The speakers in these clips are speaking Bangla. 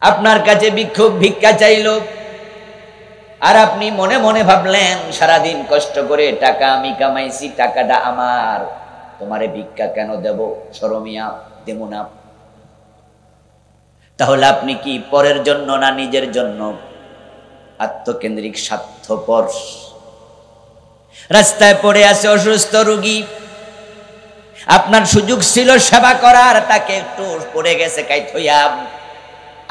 আপনার কাছে ভিক্ষা চাইলো, আর আপনি মনে মনে ভাবলেন সারাদিন কষ্ট করে টাকা আমি কামাইছি, টাকাটা আমার, তোমারে ভিক্ষা কেন দেব, শরমিয়া দেব না। তাহলে আপনি কি পরের জন্য না নিজের জন্য? আত্মকেন্দ্রিক, স্বার্থপর। রাস্তায় পড়ে আছে অসুস্থ রোগী, আপনার সুযোগ ছিল সেবা করার, তাকে একটু পড়ে গেছে কাইত হইয়া,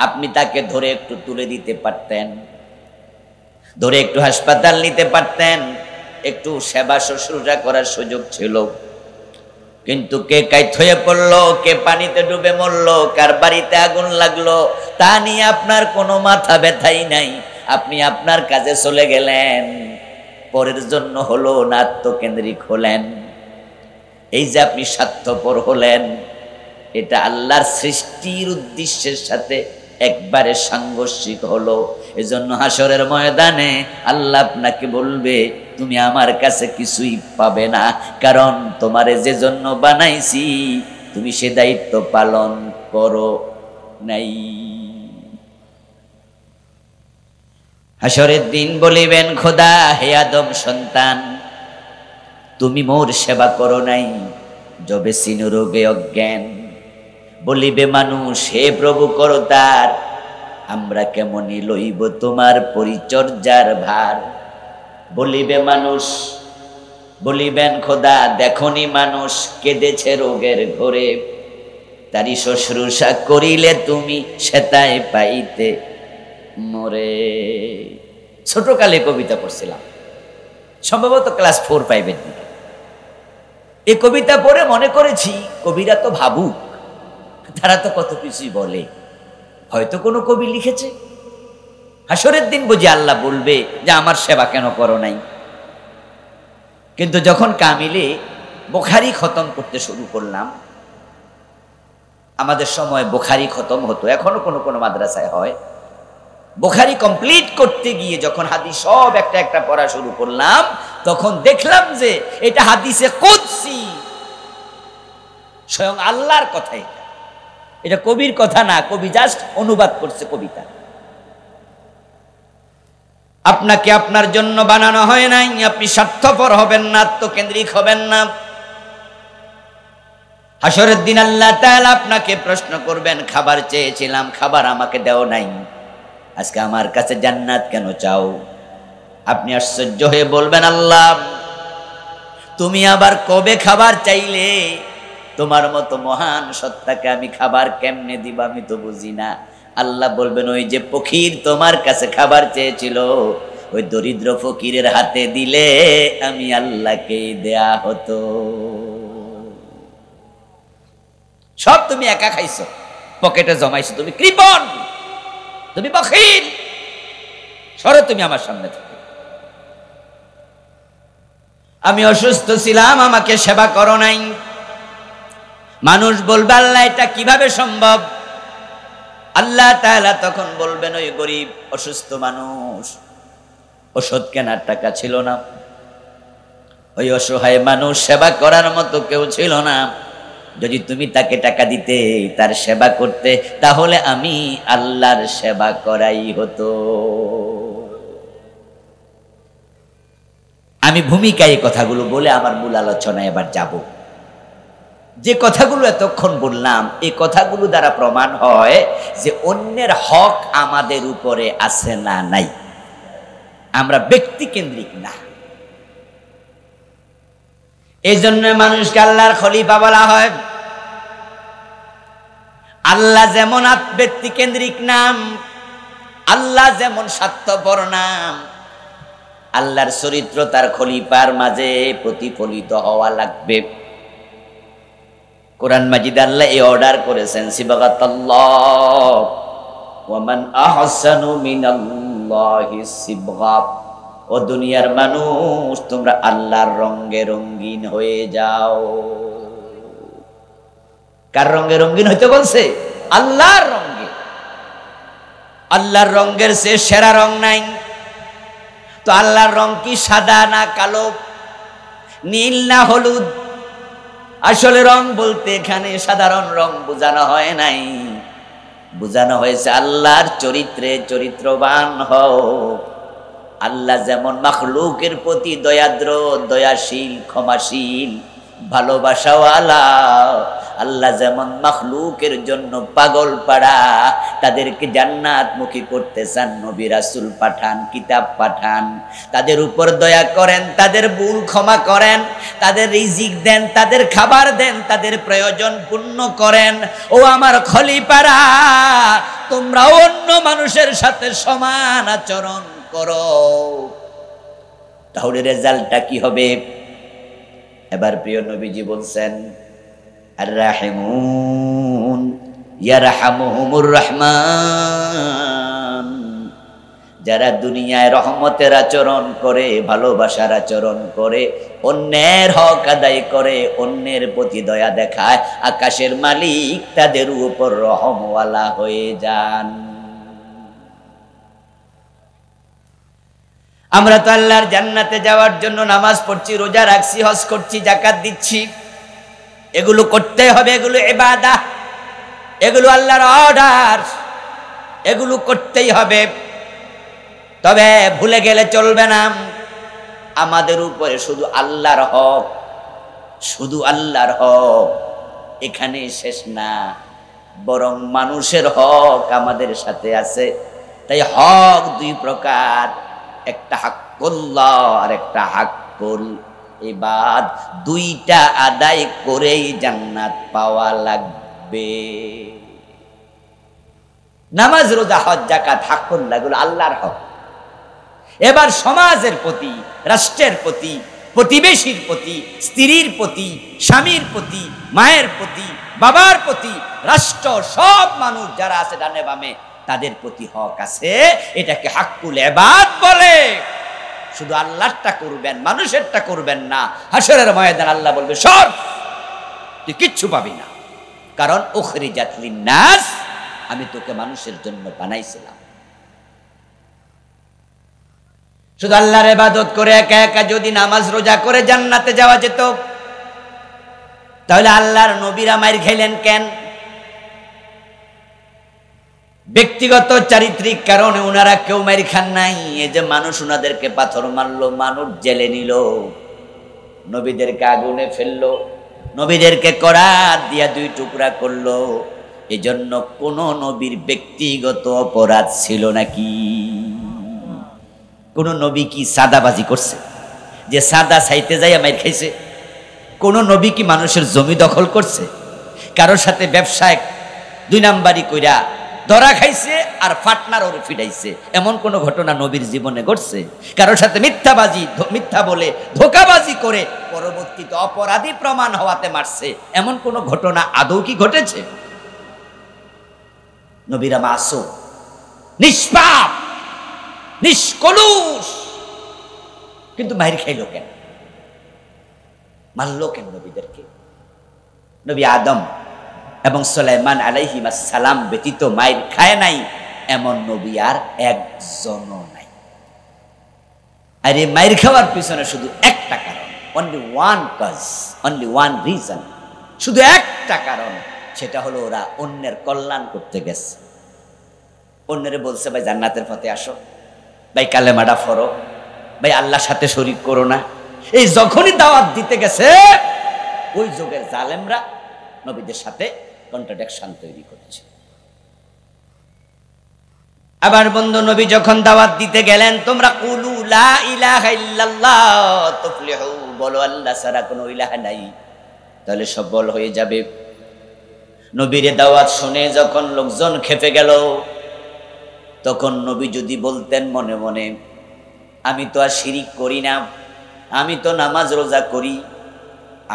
আপনি তাকে ধরে একটু তুলে দিতে পারতেন, ধরে একটু হাসপাতাল নিতে পারতেন, একটু সেবা শুশ্রূষা করার সুযোগ ছিল। কিন্তু কে কাইত হয়ে পড়লো, কে পানিতে ডুবে মরলো, কার বাড়িতে আগুন লাগলো, তা নিয়ে আপনার কোনো মাথা ব্যথাই নাই। আপনি আপনার কাজে চলে গেলেন, পরের জন্য হলো না আত্মকেন্দ্রিক হলেন। এই যে আপনি স্বার্থপর হলেন, এটা আল্লাহর সৃষ্টির উদ্দেশ্যের সাথে একবারে সাংঘর্ষিক হলো। এজন্য হাসরের ময়দানে আল্লাহ আপনাকে বলবে, তুমি আমার কাছে কিছুই পাবে না, কারণ তোমারে যে জন্য বানাইছি তুমি সে দায়িত্ব পালন করো নাই। হাসরের দিন বলিবেন, খোদা হে আদম সন্তান, তুমি মোর সেবা করো নাই, যবে সিনু রোগে অজ্ঞান। বলিবে মানুষ, হে প্রভু করো তার, আমরা কেমনি লইব তোমার পরিচর্যার ভার। বলিবে মানুষ, বলিবেন খোদা দেখনি মানুষ কেঁদেছে রোগের ঘরে, তারি শুশ্রূষা করিলে তুমি সেতায় পাইতে মরে। ছোটকালে কবিতা পড়ছিলাম, সম্ভবত ক্লাস 4-5-এর দিকে। এই কবিতা পড়ে মনে করেছি কবিরা তো ভাবুক, তারা তো কত কিছুই বলে, হয়তো কোনো কবি লিখেছে। হাসরের দিন বুঝি আল্লাহ বলবে যে আমার সেবা কেন করো নাই। কিন্তু যখন কামিলে বুখারী খতম করতে শুরু করলাম, আমাদের সময় বুখারী খতম হতো, এখনো কোনো কোনো মাদ্রাসায় হয়। বুখারী কমপ্লিট করতে গিয়ে যখন হাদিস সব একটা একটা পড়া শুরু করলাম, তখন দেখলাম যে এটা হাদিসে কুদসি, স্বয়ং আল্লাহর কথা। এটা কবির কথা না, কবি জাস্ট অনুবাদ করছে কবিতা। আপনাকে আপনার জন্য বানানো হয় নাই, আপনি স্বার্থপর হবেন না, আত্মকেন্দ্রিক হবেন না। হাসরের দিন আল্লাহ তাআলা আপনাকে প্রশ্ন করবেন, খাবার চেয়েছিলাম, খাবার আমাকে দেও নাই, আজকে আমার কাছে জান্নাত কেন চাও? আপনি আশ্চর্য হয়ে বলবেন, আল্লাহ তুমি আবার কবে খাবার চাইলে? তোমার মতো মহান সত্তাকে আমি খাবার কেমনে দিব, আমি তো বুঝি না। আল্লাহ বলবেন, ওই যে ফকির তোমার কাছে খাবার চেয়েছিল, ওই দরিদ্র ফকিরের হাতে দিলে আমি আল্লাহকে দেয়া হতো। সব তুমি একা খাইছো, পকেটে জমাইছো, তুমি কৃপণ, তুমি বখিল, সরো তুমি আমার সামনে থেকে। আমি অসুস্থ ছিলাম, আমাকে সেবা করো নাই। মানুষ বলবে, আল্লাহ এটা কিভাবে সম্ভব? আল্লাহ তাআলা তখন বলবেন, ওই গরিব অসুস্থ মানুষ, ওষুধ কেনার টাকা ছিল না, ওই অসহায় মানুষ সেবা করার মতো কেউ ছিল না। যদি তুমি তাকে টাকা দিতে, তার সেবা করতে, তাহলে আমি আল্লাহর সেবা করাই হতো। আমি ভূমিকায় এই কথাগুলো বলে আমার মূল আলোচনায় এবার যাব। যে কথাগুলো এতক্ষণ বললাম, এই কথাগুলো দ্বারা প্রমাণ হয় যে অন্যের হক আমাদের উপরে আছে না নাই, আমরা ব্যক্তি কেন্দ্রিক না। এই জন্য মানুষকে আল্লাহর খলিফা বলা হয়। আল্লাহ যেমন ব্যক্তি কেন্দ্রিক নাম, আল্লাহ যেমন স্বার্থপর নাম, আল্লাহর চরিত্র তার খলিফার মাঝে প্রতিফলিত হওয়া লাগবে। কোরআন মাজিদ আল্লাহ এই অর্ডার করেছেন, সিবগাতাল্লাহ ওয়া মান আহসানু মিনাল্লাহি সিবগা। ও দুনিয়ার মানুষ, তোমরা আল্লাহর রঙে রঙিন হয়ে যাও। কার রঙে রঙিন হইতে বলছে? আল্লাহর রঙে। আল্লাহর রঙের চেয়ে সেরা রং নাই। তো আল্লাহর রং কি সাদা না কালো, নীল না হলুদ? আসলে রং বলতে এখানে সাধারণ রং বোঝানো হয় নাই, বুঝানো হয়েছে আল্লাহর চরিত্রে চরিত্রবান হও। আল্লাহ যেমন মাখলুকের প্রতি দয়াদ্র, দয়াশীল, ক্ষমাশীল, ভালোবাসাওয়ালা, আল্লাহ যেমন মাখলুকের জন্য পাগল পাড়া, তাদেরকে জান্নাতমুখী করতে চান, নবী রাসূল পাঠান, কিতাব পাঠান, তাদের উপর দয়া করেন, তাদের ভুল ক্ষমা করেন, তাদের রিজিক দেন, তাদের খাবার দেন, তাদের প্রয়োজন পূর্ণ করেন। ও আমার খলিফারা, তোমরা অন্য মানুষের সাথে সমান আচরণ করো, তাহলে রেজাল্টটা কি হবে? এবার প্রিয় নবীজি বলছেন, আর রাহিমুন ইয়ারহামুহুমুর রহমান, যারা দুনিয়ায় রহমতের আচরণ করে, ভালোবাসার আচরণ করে, অন্যের হক আদায় করে, অন্যের প্রতি দয়া দেখায়, আকাশের মালিক তাদের উপর রহমওয়ালা হয়ে যান। আমরা তো আল্লাহর জান্নাতে যাওয়ার জন্য নামাজ পড়ছি, রোজা রাখছি, হজ করছি, যাকাত দিচ্ছি, এগুলো করতে হবে, এগুলো ইবাদত, এগুলো আল্লাহর অর্ডার, এগুলো করতেই হবে। তবে ভুলে গেলে চলবে না, আমাদের উপরে শুধু আল্লাহর হক, শুধু আল্লাহর হক এখানে শেষ না, বরং মানুষের হক আমাদের সাথে আছে। তাই হক দুই প্রকার, একটা হাক্কুল্লাহ আর একটা হাক্কুল ইবাদ, দুইটা আদায় করেই জান্নাত পাওয়া লাগবে। নামাজ, রোজা, হজ, যাকাত হাক্কুল্লাহ, এগুলো আল্লাহর হক। এবার সমাজের প্রতি, রাষ্ট্রের প্রতি, প্রতিবেশীর প্রতি, স্ত্রীর প্রতি, স্বামীর প্রতি, মায়ের প্রতি, বাবার প্রতি, রাষ্ট্র, সব মানুষ যারা আছে ডানে বামে, তাদের প্রতি হক আছে। এটাকে হাক্কুল ইবাদ বলে। শুধু আল্লাহরটা করবেন, মানুষেরটা করবেন না। হাসরের ময়দান আল্লাহ বলবে, সব তুই কিচ্ছু পাবি না, কারণ উখরিজাত লিন্নাস, আমি তোকে মানুষের জন্য বানাইছিলাম। শুধু আল্লাহর ইবাদত করে একা একা যদি নামাজ রোজা করে জান্নাতে যাওয়া যেত, তাহলে আল্লাহর নবীরা মাইর খাইলেন কেন? ব্যক্তিগত চারিত্রিক কারণে ওনারা কেউ মাইর খান নাই। এই যে মানুষ ওনাদেরকে পাথর মারলো, মানুষ জেলে নিল, নবীদেরকে আগুনে ফেললো, নবীদেরকে করাত দিয়া দুই টুকরা করলো, এজন্য কোন নবীর ব্যক্তিগত অপরাধ ছিল নাকি? কোন নবী কি সাদাবাজি করছে যে সাদা চাইতে যাইয়া মাইর খাইছে? কোন নবী কি মানুষের জমি দখল করছে? কারোর সাথে ব্যবসায় দুই নাম্বারি কইরা ধরা খাইছে আর ফাটনার ওরে ফিরাইছে? এমন কোন ঘটনা নবীর জীবনে ঘটছে? কারোর সাথে মিথ্যা বলে ধোঁকাবাজি করে পরবর্তীতে অপরাধী প্রমাণ হওয়াতে মারছে, এমন কোন ঘটনা আদৌ কি ঘটেছে? নবীরা মাসুম, নিষ্পাপ, নিষ্কলুষ, কিন্তু মাইর খাইল কেন? মারল কেন নবীদেরকে? নবী আদম এবং সুলাইমান আলাইহিস সালাম ব্যতীত মাইর খায় নাই এমন নবী আর একজনও নাই। আর এই মাইর খাওয়ার পিছনে শুধু একটা কারণ, only one cause, only one reason, শুধু একটা কারণ, সেটা হলো ওরা অন্যের কল্যাণ করতে গেছে। অন্যরে বলছে, ভাই জান্নাতের পথে আসো, ভাই কালেমাটা পড়ো, ভাই আল্লাহর সাথে শরীক করো না। এই যখনই দাওয়াত দিতে গেছে, ওই যুগের জালেমরা নবীদের সাথে কন্ট্রাডিকশন তৈরি করছে। আবার বন্ধু, নবী যখন দাওয়াত দিতে গেলেন, তোমরা কুলু লা ইলাহা ইল্লাল্লাহ তুফলিহু, বলো আল্লাহ ছাড়া কোনো ইলাহা নাই, তাহলে সফল হয়ে যাবে। নবীর দাওয়াত শুনে যখন লোকজন খেপে গেল, তখন নবী যদি বলতেন মনে মনে, আমি তো আর শিরিক করি না, আমি তো নামাজ রোজা করি,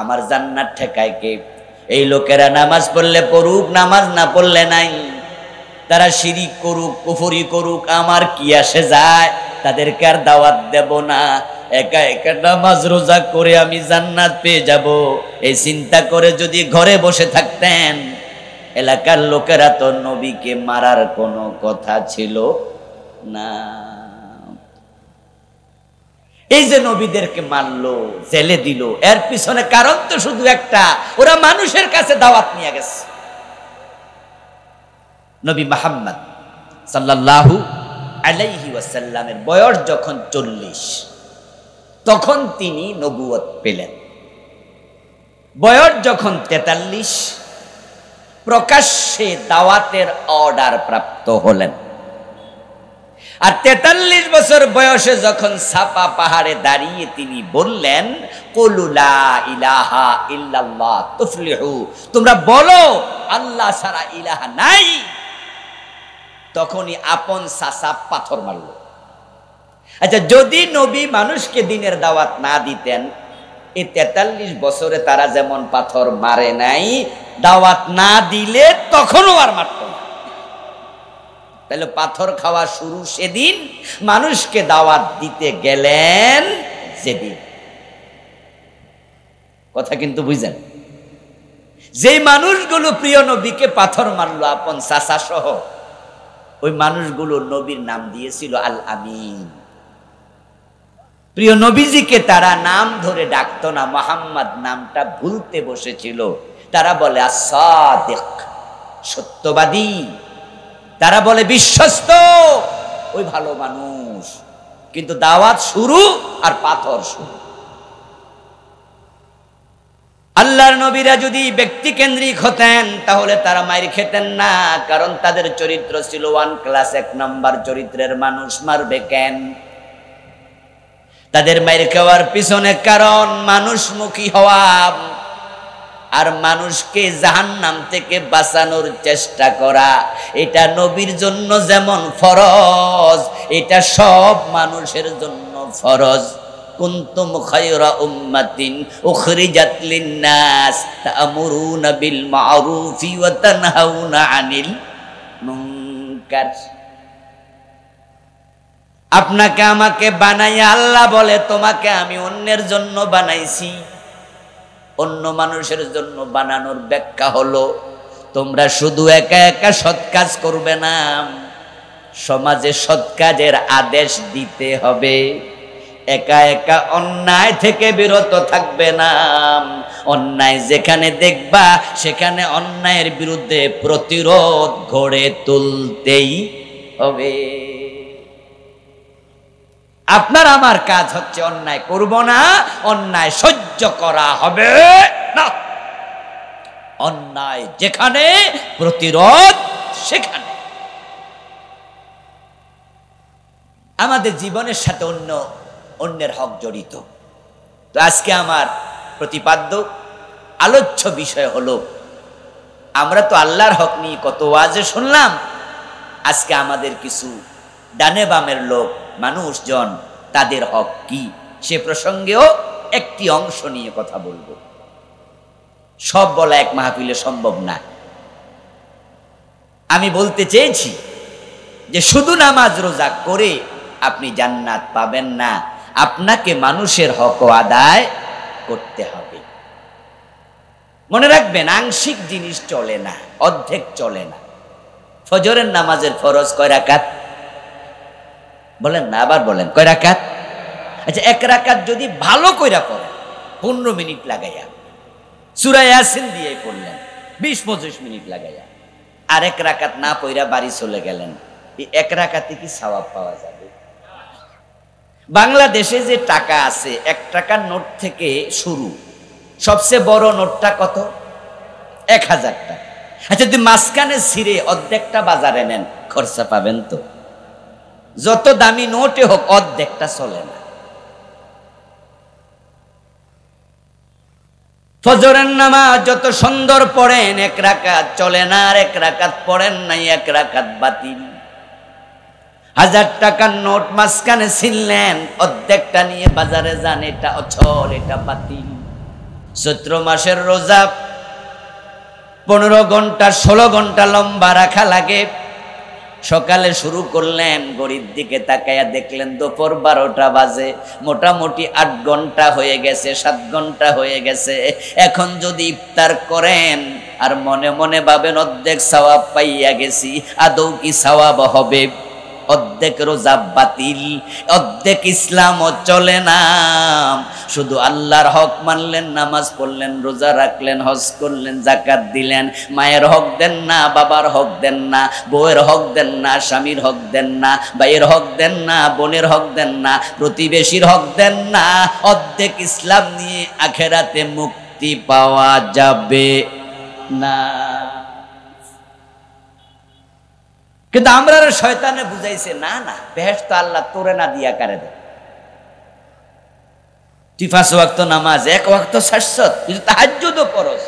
আমার জান্নাত ঠেকায় কে? এই লোকেরা নামাজ পড়লে পড়ুক, নামাজ না পড়লে নাই, তারা শিরিক করুক, কুফরি করুক, আমার কি আসে যায়? তাদেরকে আর দাওয়াত দেব না, একা একা নামাজ রোজা করে আমি জান্নাত পেয়ে যাব, এই চিন্তা করে যদি ঘরে বসে থাকতেন, এলাকার লোকেরা তো নবীকে মারার কোনো কথা ছিল না। এই যে নবীদেরকে মারলো, জেলে দিল, এর পিছনে কারণ তো শুধু একটা, ওরা মানুষের কাছে দাওয়াত নিয়ে গেছে। নবী মুহাম্মদ সাল্লাল্লাহু আলাইহি ওয়াসাল্লামের বয়স যখন 40, তখন তিনি নবুয়ত পেলেন। বয়স যখন 43, প্রকাশ্যে দাওয়াতের অর্ডার প্রাপ্ত হলেন। আর 43 বছর বয়সে যখন সাফা পাহাড়ে দাঁড়িয়ে তিনি বললেন, কুলু লা ইলাহা ইল্লাল্লাহ তুফলিহু, তোমরা বলো আল্লাহ ছাড়া ইলাহা নাই, তখনই আপন চাচা পাথর মারল। আচ্ছা, যদি নবী মানুষকে দিনের দাওয়াত না দিতেন, এই 43 বছরে তারা যেমন পাথর মারে নাই, দাওয়াত না দিলে তখনও আর মারত না। তাহলে পাথর খাওয়া শুরু সেদিন, মানুষকে দাওয়াত দিতে গেলেন যেদিন। কথা কিন্তু বুঝলেন? যে মানুষগুলো প্রিয় নবীকে পাথর মারলো আপন চাচা সহ, ওই মানুষগুলো নবীর নাম দিয়েছিল আল আমিন। প্রিয় নবীজিকে তারা নাম ধরে ডাকতো না, মুহাম্মদ নামটা ভুলতে বসেছিল। তারা বলে আস-সাদিক, সত্যবাদী। তারা বলে বিশ্বস্ত, ওই ভালো মানুষ। কিন্তু দাওয়াত শুরু আর পাথর শুরু। আল্লাহর নবীরা যদি ব্যক্তি কেন্দ্রিক হতেন তাহলে তারা মাইর খেতেন না, কারণ তাদের চরিত্র ছিল 1 ক্লাস 1 নাম্বার চরিত্রের মানুষ। মারবে কেন? তাদের মাইর খাওয়ার পিছনে কারণ মানুষমুখী হওয়া আর মানুষকে জাহান্নাম থেকে বাঁচানোর চেষ্টা করা। এটা নবীর জন্য যেমন ফরজ, এটা সব মানুষের জন্য ফরজ। কুনতুম খায়রা উম্মাতিন উখরিজাত লিন-নাস তা'মুরুনা বিল মা'রুফি ওয়া তানহাউনা আনিল মুনকার। আপনাকে আমাকে বানাইয়া আল্লাহ বলে, তোমাকে আমি অন্যের জন্য বানাইছি। অন্য মানুষের জন্য বানানোর ব্যাখ্যা হলো, তোমরা শুধু একা একা সৎ কাজ করবে না, সমাজে সৎ কাজের আদেশ দিতে হবে। একা একা অন্যায় থেকে বিরত থাকবে না। অন্যায় যেখানে দেখবা সেখানে অন্যায়ের বিরুদ্ধে প্রতিরোধ গড়ে তুলতেই হবে। আপনার আমার কাজ হচ্ছে অন্যায় করব না, অন্যায় সহ্য করা হবে না। অন্যায় যেখানে, প্রতিরোধ সেখানে। আমাদের জীবনের সাথে অন্যের হক জড়িত। তো আজকে আমার প্রতিপাদ্য আলোচ্য বিষয় হলো, আমরা তো আল্লাহর হক নিয়ে কত ওয়াজে শুনলাম, আজকে আমাদের কিছু ডানে বামের লোক মানুষজন, তাদের হক কি সে প্রসঙ্গেও একটি অংশ নিয়ে কথা বলবো। সব বলা এক মাহফিলে সম্ভব না। আমি বলতে চেয়েছি যে শুধু নামাজ রোজা করে আপনি জান্নাত পাবেন না, আপনাকে মানুষের হক আদায় করতে হবে। মনে রাখবেন, আংশিক জিনিস চলে না, অর্ধেক চলে না। ফজরের নামাজের ফরজ কয় রাকাত? বলেন না, আবার বলেন, কয় রাকাত? আচ্ছা, 1 রাকাত যদি ভালো কইরা পড়েন, 15 মিনিট লাগাইয়া, সূরা ইয়াসিন দিয়ে পড়লেন 20-25 মিনিট লাগাইয়া, আর 1 রাকাত না পড়া বাড়ি চলে গেলেন, এই 1 রাকাতে কি সওয়াব পাওয়া যাবে? বাংলাদেশে যে টাকা আছে, 1 টাকার নোট থেকে শুরু, সবচেয়ে বড় নোটটা কত? 1000 টাকা। আচ্ছা, যদি মাঝখানে ছিঁড়ে অর্ধেকটা বাজারে নেন, খরচা পাবেন তো? যত দামি নোটে হোক, অর্ধেকটা চলে না। ফজরের নামাজ যত সুন্দর পড়েন, 1 রাকাত চলে না, আর 1 রাকাত পড়েন নাই, 1 রাকাত বাতিল। 1000 টাকার নোট মাঝখানে ছিনলেন, অর্ধেকটা নিয়ে বাজারে যান, এটা অচল, এটা বাতিল। চৈত্র মাসের রোজা 15 ঘন্টা 16 ঘন্টা লম্বা রাখা লাগে। সকালে শুরু করলেন, ঘড়ির দিকে তাকায়া দেখলেন দুপুর 12টা বাজে, মোটামুটি 8 ঘন্টা হয়ে গেছে, 7 ঘন্টা হয়ে গেছে। এখন যদি ইফতার করেন আর মনে মনে ভাবেন অর্ধেক সওয়াব পাইয়া গেছি, আদৌ কি সওয়াব হবে? অর্ধেক রোজা বাতিল, অর্ধেক ইসলামও চলে না। শুধু আল্লাহর হক মানলেন, নামাজ পড়লেন, রোজা রাখলেন, হজ করলেন, যাকাত দিলেন, মায়ের হক দেন না, বাবার হক দেন না, বউয়ের হক দেন না, স্বামীর হক দেন না, ভাইয়ের হক দেন না, বোনের হক দেন না, প্রতিবেশীর হক দেন না, অর্ধেক ইসলাম নিয়ে আখেরাতে মুক্তি পাওয়া যাবে না। কিন্তু আমরা শয়তানে বুঝাইছে, না না, বেহেশত আল্লাহ তোরে না দিয়া কারে দেয়। তুই 5 ওয়াক্ত নামাজ 1 ওয়াক্ত ছাড়ছত, তুই তাহাজ্জুদও পড়স,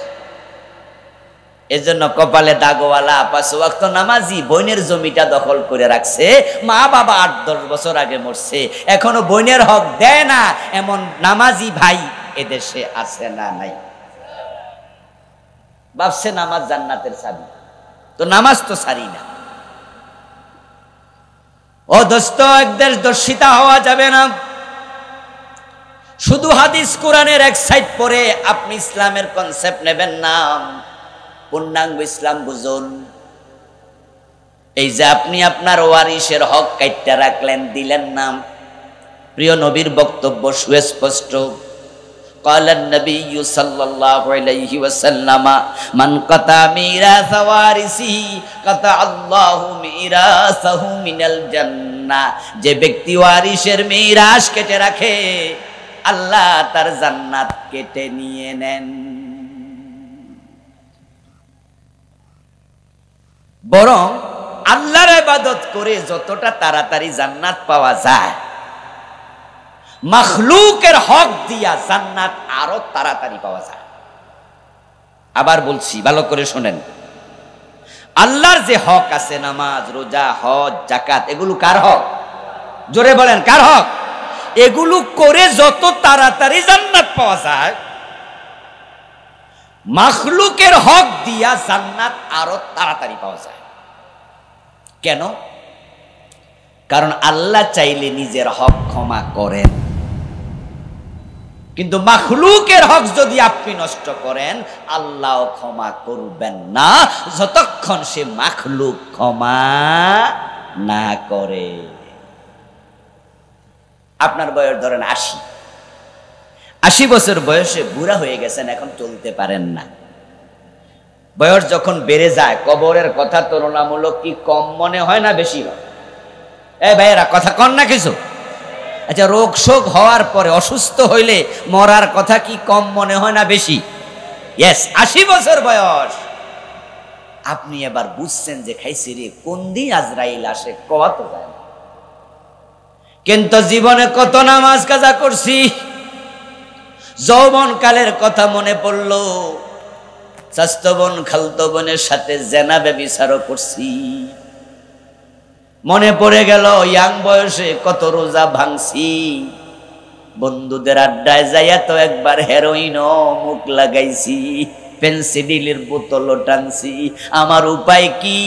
এজন্য কপালে দাগওয়ালা 5 ওয়াক্ত নামাজি বোনের জমিটা দখল করে রাখছে। মা বাবা 8-10 বছর আগে মরছে, এখনো বোনের হক দেয় না, এমন নামাজি ভাই এদেশে আছে না নাই? ভাবছে নামাজ জান্নাতের চাবি, তো নামাজ তো ছাড়ি না। ও দোস্ত, একদের দর্শিতা হওয়া যাবে না। শুধু হাদিস কোরআনের এক সাইড পড়ে আপনি ইসলামের কনসেপ্ট নেবেন না, পূর্ণাঙ্গ ইসলাম বুঝুন। এই যে আপনি আপনার ওয়ারিসের হক কাইট্টা রাখলেন, দিলেন না, প্রিয় নবীর বক্তব্য সুস্পষ্ট। قال النبي صلى الله عليه وسلم من قطع ميراث وارثه قطع الله ميراثه من الجنة। যে ব্যক্তি ওয়ারিসের মিরাস কেটে রাখে, আল্লাহ তার জান্নাত কেটে নিয়ে নেন। বরং আল্লাহর ইবাদত করে যতটা তাড়াতাড়ি জান্নাত পাওয়া যায়, মাখলুকের হক দিয়া জান্নাত আরো তাড়াতাড়ি পাওয়া যায়। আবার বলছি, ভালো করে শোনেন, আল্লাহর যে হক আছে, নামাজ, রোজা, হজ, যাকাত, এগুলো কার হক? জোরে বলেন, কার হক? এগুলো করে যত তাড়াতাড়ি জান্নাত পাওয়া যায়, মাখলুকের হক দিয়া জান্নাত আরো তাড়াতাড়ি পাওয়া যায়। কেন? কারণ আল্লাহ চাইলে নিজের হক ক্ষমা করেন, কিন্তু মাখলুকের হক যদি আপনি নষ্ট করেন, আল্লাহ ক্ষমা করবেন না যতক্ষণ সে মাখলুক ক্ষমা না করে। আপনার বয়স ধরেন 80 বছর বয়সে বুড়া হয়ে গেছেন, এখন চলতে পারেন না। বয়স যখন বেড়ে যায়, কবরের কথা তুলনামূলক কি কম মনে হয় না বেশি হয়? এই ভাইয়েরা কথা কন না কিছু? আচ্ছা, রোগ শোক হওয়ার পরে অসুস্থ হইলে মরার কথা কি কম মনে হয় না বেশি? ইয়েস, 80 বছর বয়স। আপনি এবার বুঝছেন যে খাইছি রে, কোন দিন আজরাইল আসে কওয়া তো যায় না। কিন্তু জীবনে কত নামাজ কাজা করছি, যৌবন কালের কথা মনে পড়লো, চাচতো বোন খালতো বোনের সাথে জেনা ব্যভিচারও করছি, মনে পড়ে গেল ইয়াং বয়সে কত রোজা ভাঙছি, বন্ধুদের আড্ডায় যাইয়া তো একবার হেরোইনও মুখ লাগাইছি, পেন্সিডিলের বোতলও টানছি। আমার উপায় কি?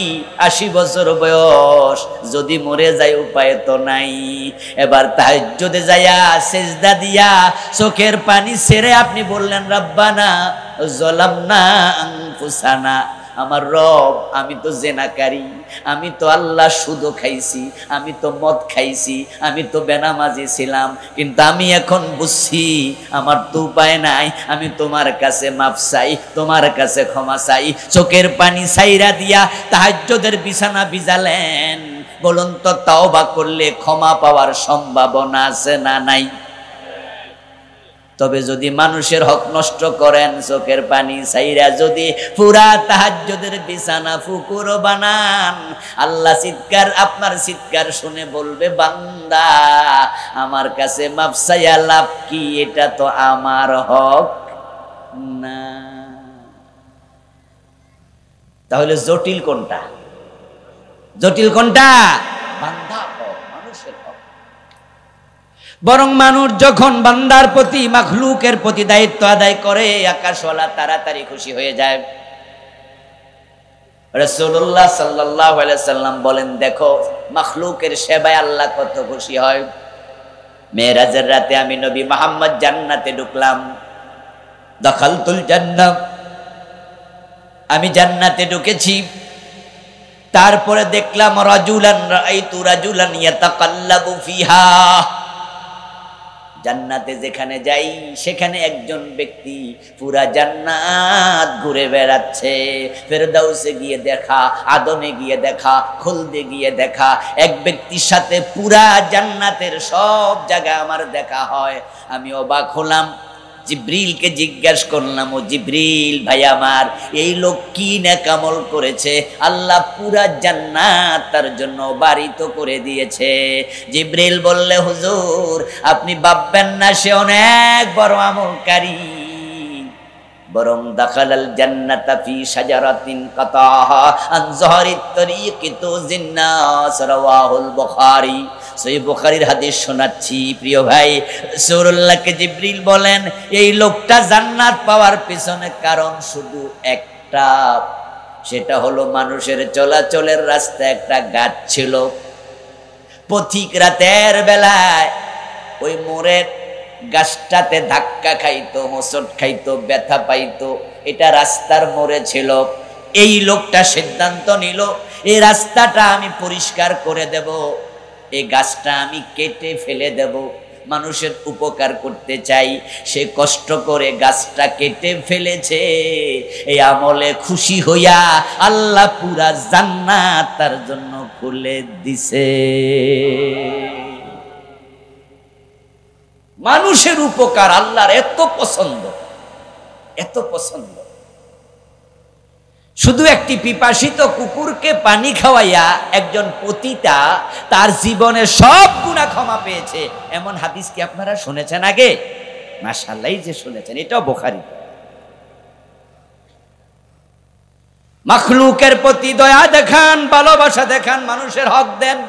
80 বছর বয়স, যদি মরে যায় উপায় তো নাই। এবার তাহাজ্জুদে যাইয়া সেজদা দিয়া চোখের পানি ছেড়ে আপনি বললেন, রব্বানা যালামনা আনফুসানা, আমার রব, আমি তো জেনাকারী, আমি তো আল্লাহ সুদও খাইছি, আমি তো মদ খাইছি, আমি তো বেনামাজি ছিলাম, কিন্তু আমি এখন বুঝছি আমার তো উপায় নাই, আমি তোমার কাছে মাফ চাই, তোমার কাছে ক্ষমা চাই। চোখের পানি ছাইরা দিয়া তাহাজ্জুদের বিছানা ভিজালেন। বলুন তো, তাওবা করলে ক্ষমা পাওয়ার সম্ভাবনা আছে না নাই? তবে যদি মানুষের হক নষ্ট করেন, চোখের পানি ছাইরা যদি পুরা তাহাজ্জুদের বিছানা ফুকুর বানান, আল্লাহ চিৎকার, আপনার চিৎকার শুনে বলবে, বান্দা আমার কাছে মাফ চাইয়া লাভ কি? এটা তো আমার হক না। তাহলে জটিল কোনটা? জটিল কোনটা? বান্দা হক, মানুষের হক। বরং মানুষ যখন বান্দার প্রতি, মাখলুকের প্রতি দায়িত্ব আদায় করে, আকাশওয়ালা তাড়াতাড়ি খুশি হয়ে যায়। রাসূলুল্লাহ সাল্লাল্লাহু আলাইহি সাল্লাম বলেন, দেখো মাখলুকের সেবায় আল্লাহ কত খুশি হয়। মেরাজের রাতে আমি নবী মুহাম্মদ জান্নাতে ঢুকলাম, দাখালতুল জান্নাহ, আমি জান্নাতে ঢুকেছি। তারপরে দেখলাম রাজুলান রাআইতু রাজুলান ইয়াতাকাল্লাবু ফিহা, জান্নাতে যেখানে যাই সেখানে একজন ব্যক্তি পুরা জান্নাত ঘুরে বেড়াচ্ছে। ফেরদাউসে গিয়ে দেখা, আদনে গিয়ে দেখা, খুলদে গিয়ে দেখা, এক ব্যক্তির সাথে পুরা জান্নাতের সব জায়গা আমার দেখা হয়। আমি অবাক হলাম, জিব্রিলকে জিজ্ঞাসা করলাম, ও জিব্রিল ভাই আমার, এই লোক কি নেকামল করেছে, আল্লাহ পুরা জান্নাত তার জন্য বাড়িত করে দিয়েছে। জিব্রিল বললে, হুজুর আপনি ভাববেন না সে অনেক বড় আমলকারী, বরং দাখালাল জান্নাতা ফি শাজারাতিন কাতাহা আন যাহরিত তরিকি তুজিন্নাস, রাওয়াহুল বুখারী। সহিহ বুখারীর হাদিস শোনাচ্ছি প্রিয় ভাই। রাসূলুল্লাহকে জিবরিল বলেন, এই লোকটা জান্নাত পাওয়ার পিছনে কারণ শুধু একটা, সেটা হলো মানুষের চলাচলের রাস্তায় একটা গাছ ছিল। পথিক রাতের বেলায় ওই মোড়ের গাছটাতে ধাক্কা খাইতো, হোঁচট খাইতো, ব্যথা পাইতো, এটা রাস্তার মোড়ে ছিল। এই লোকটা সিদ্ধান্ত নিল, এই রাস্তাটা আমি পরিষ্কার করে দেব, এই গাছটা আমি কেটে ফেলে দেব, মানুষের উপকার করতে চাই। সে কষ্ট করে গাছটা কেটে ফেলেছে। এই আমলে খুশি হইয়া আল্লাহ পুরা জান্নাত তার জন্য খুলে দিছে। মানুষের উপকার আল্লাহর এত পছন্দ, এত পছন্দ। শুধু একটি পিপাসিত কুকুরকে পানি খাওয়াইয়া একজন পতিতা তার জীবনের সব গুনাহ ক্ষমা পেয়েছে, এমন হাদিস কি আপনারা শুনেছেন আগে? মাশাআল্লাহ, যে শুনেছেন, এটাও বুখারী। মাখলুকের প্রতি দয়া দেখান, ভালোবাসা দেখান, মানুষের হক দেন।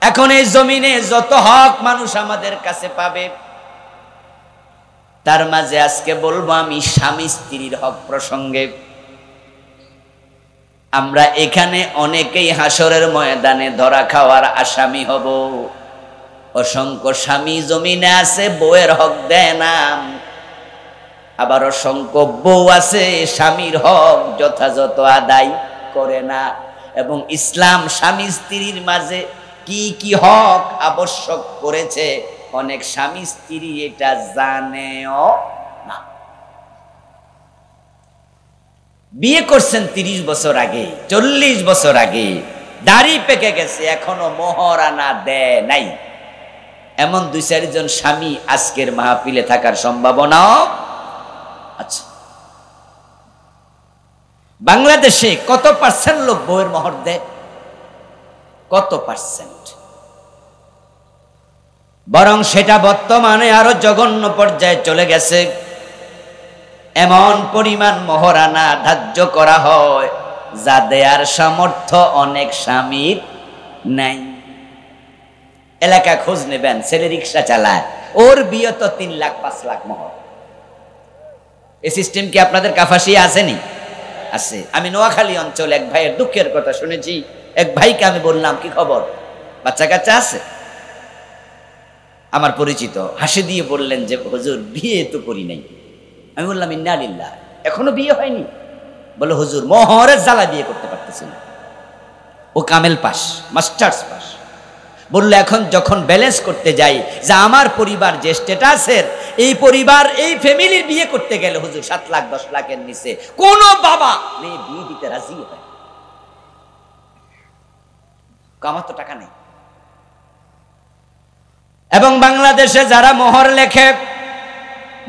এখন এই জমিনে যত হক মানুষ আমাদের কাছে পাবে, তার মাঝে আজকে বলবো আমি স্বামী স্ত্রীর হক প্রসঙ্গে। আমরা এখানে অনেকেই হাসরের ময়দানে ধরা খাওয়ার আসামি হব। অসংখ্য স্বামী জমিনে আছে, বউয়ের হক দেয় না। আবার অসংখ্য বউ আছে, স্বামীর হক যথাযথ আদায় করে না। এবং ইসলাম স্বামী স্ত্রীর মাঝে কি কি হক আবশ্যক করেছে, অনেক স্বামী স্ত্রী এটা জানেও না। বিয়ে করছেন 30 বছর আগে, 40 বছর আগে, দাড়ি পেকে গেছে, এখনো মোহরানা দেয় নাই, এমন 2-4 জন স্বামী আজকের মাহফিলে থাকার সম্ভাবনাও আছে। বাংলাদেশে কত পার্সেন্ট লোক বউয়ের মোহর দেয়? কত পার্সেন্ট? বরং সেটা বর্তমানে আরো জঘন্য পর্যায়ে চলে গেছে। এমন পরিমাণ মোহরানা ধার্য করা হয় যা দেয়ার সামর্থ্য অনেক স্বামীর নাই। এলাকা খোঁজ নেবেন, ছেলে রিক্সা চালায়, ওর বিয়ে তো 3 লাখ 5 লাখ মোহর। এই সিস্টেম কি আপনাদের কাফাসিয়া আসেনি? আছে। আমি নোয়াখালী অঞ্চলে এক ভাইয়ের দুঃখের কথা শুনেছি। এক ভাইকে আমি বললাম, কি খবর, বাচ্চা কাচ্চা আছে? আমার পরিচিত হাসি দিয়ে বললেন যে হুজুর বিয়ে তো করি নাই। আমি বললাম ইন্না লিল্লাহ, এখনো বিয়ে হয়নি? বলে হুজুর মোহরের জ্বালা বিয়ে করতে পারতেছি না। ও কামেল পাস, মাস্টার্স পাস। বললো এখন যখন ব্যালেন্স করতে যাই যে আমার পরিবার যে স্ট্যাটাসের, এই পরিবার এই ফ্যামিলির বিয়ে করতে গেলে হুজুর 7 লাখ 10 লাখের নিচে কোন বাবা মেয়ে বিয়ে দিতে রাজি হয়? আমার তো টাকা নেই। এবং বাংলাদেশে যারা মোহর লেখে,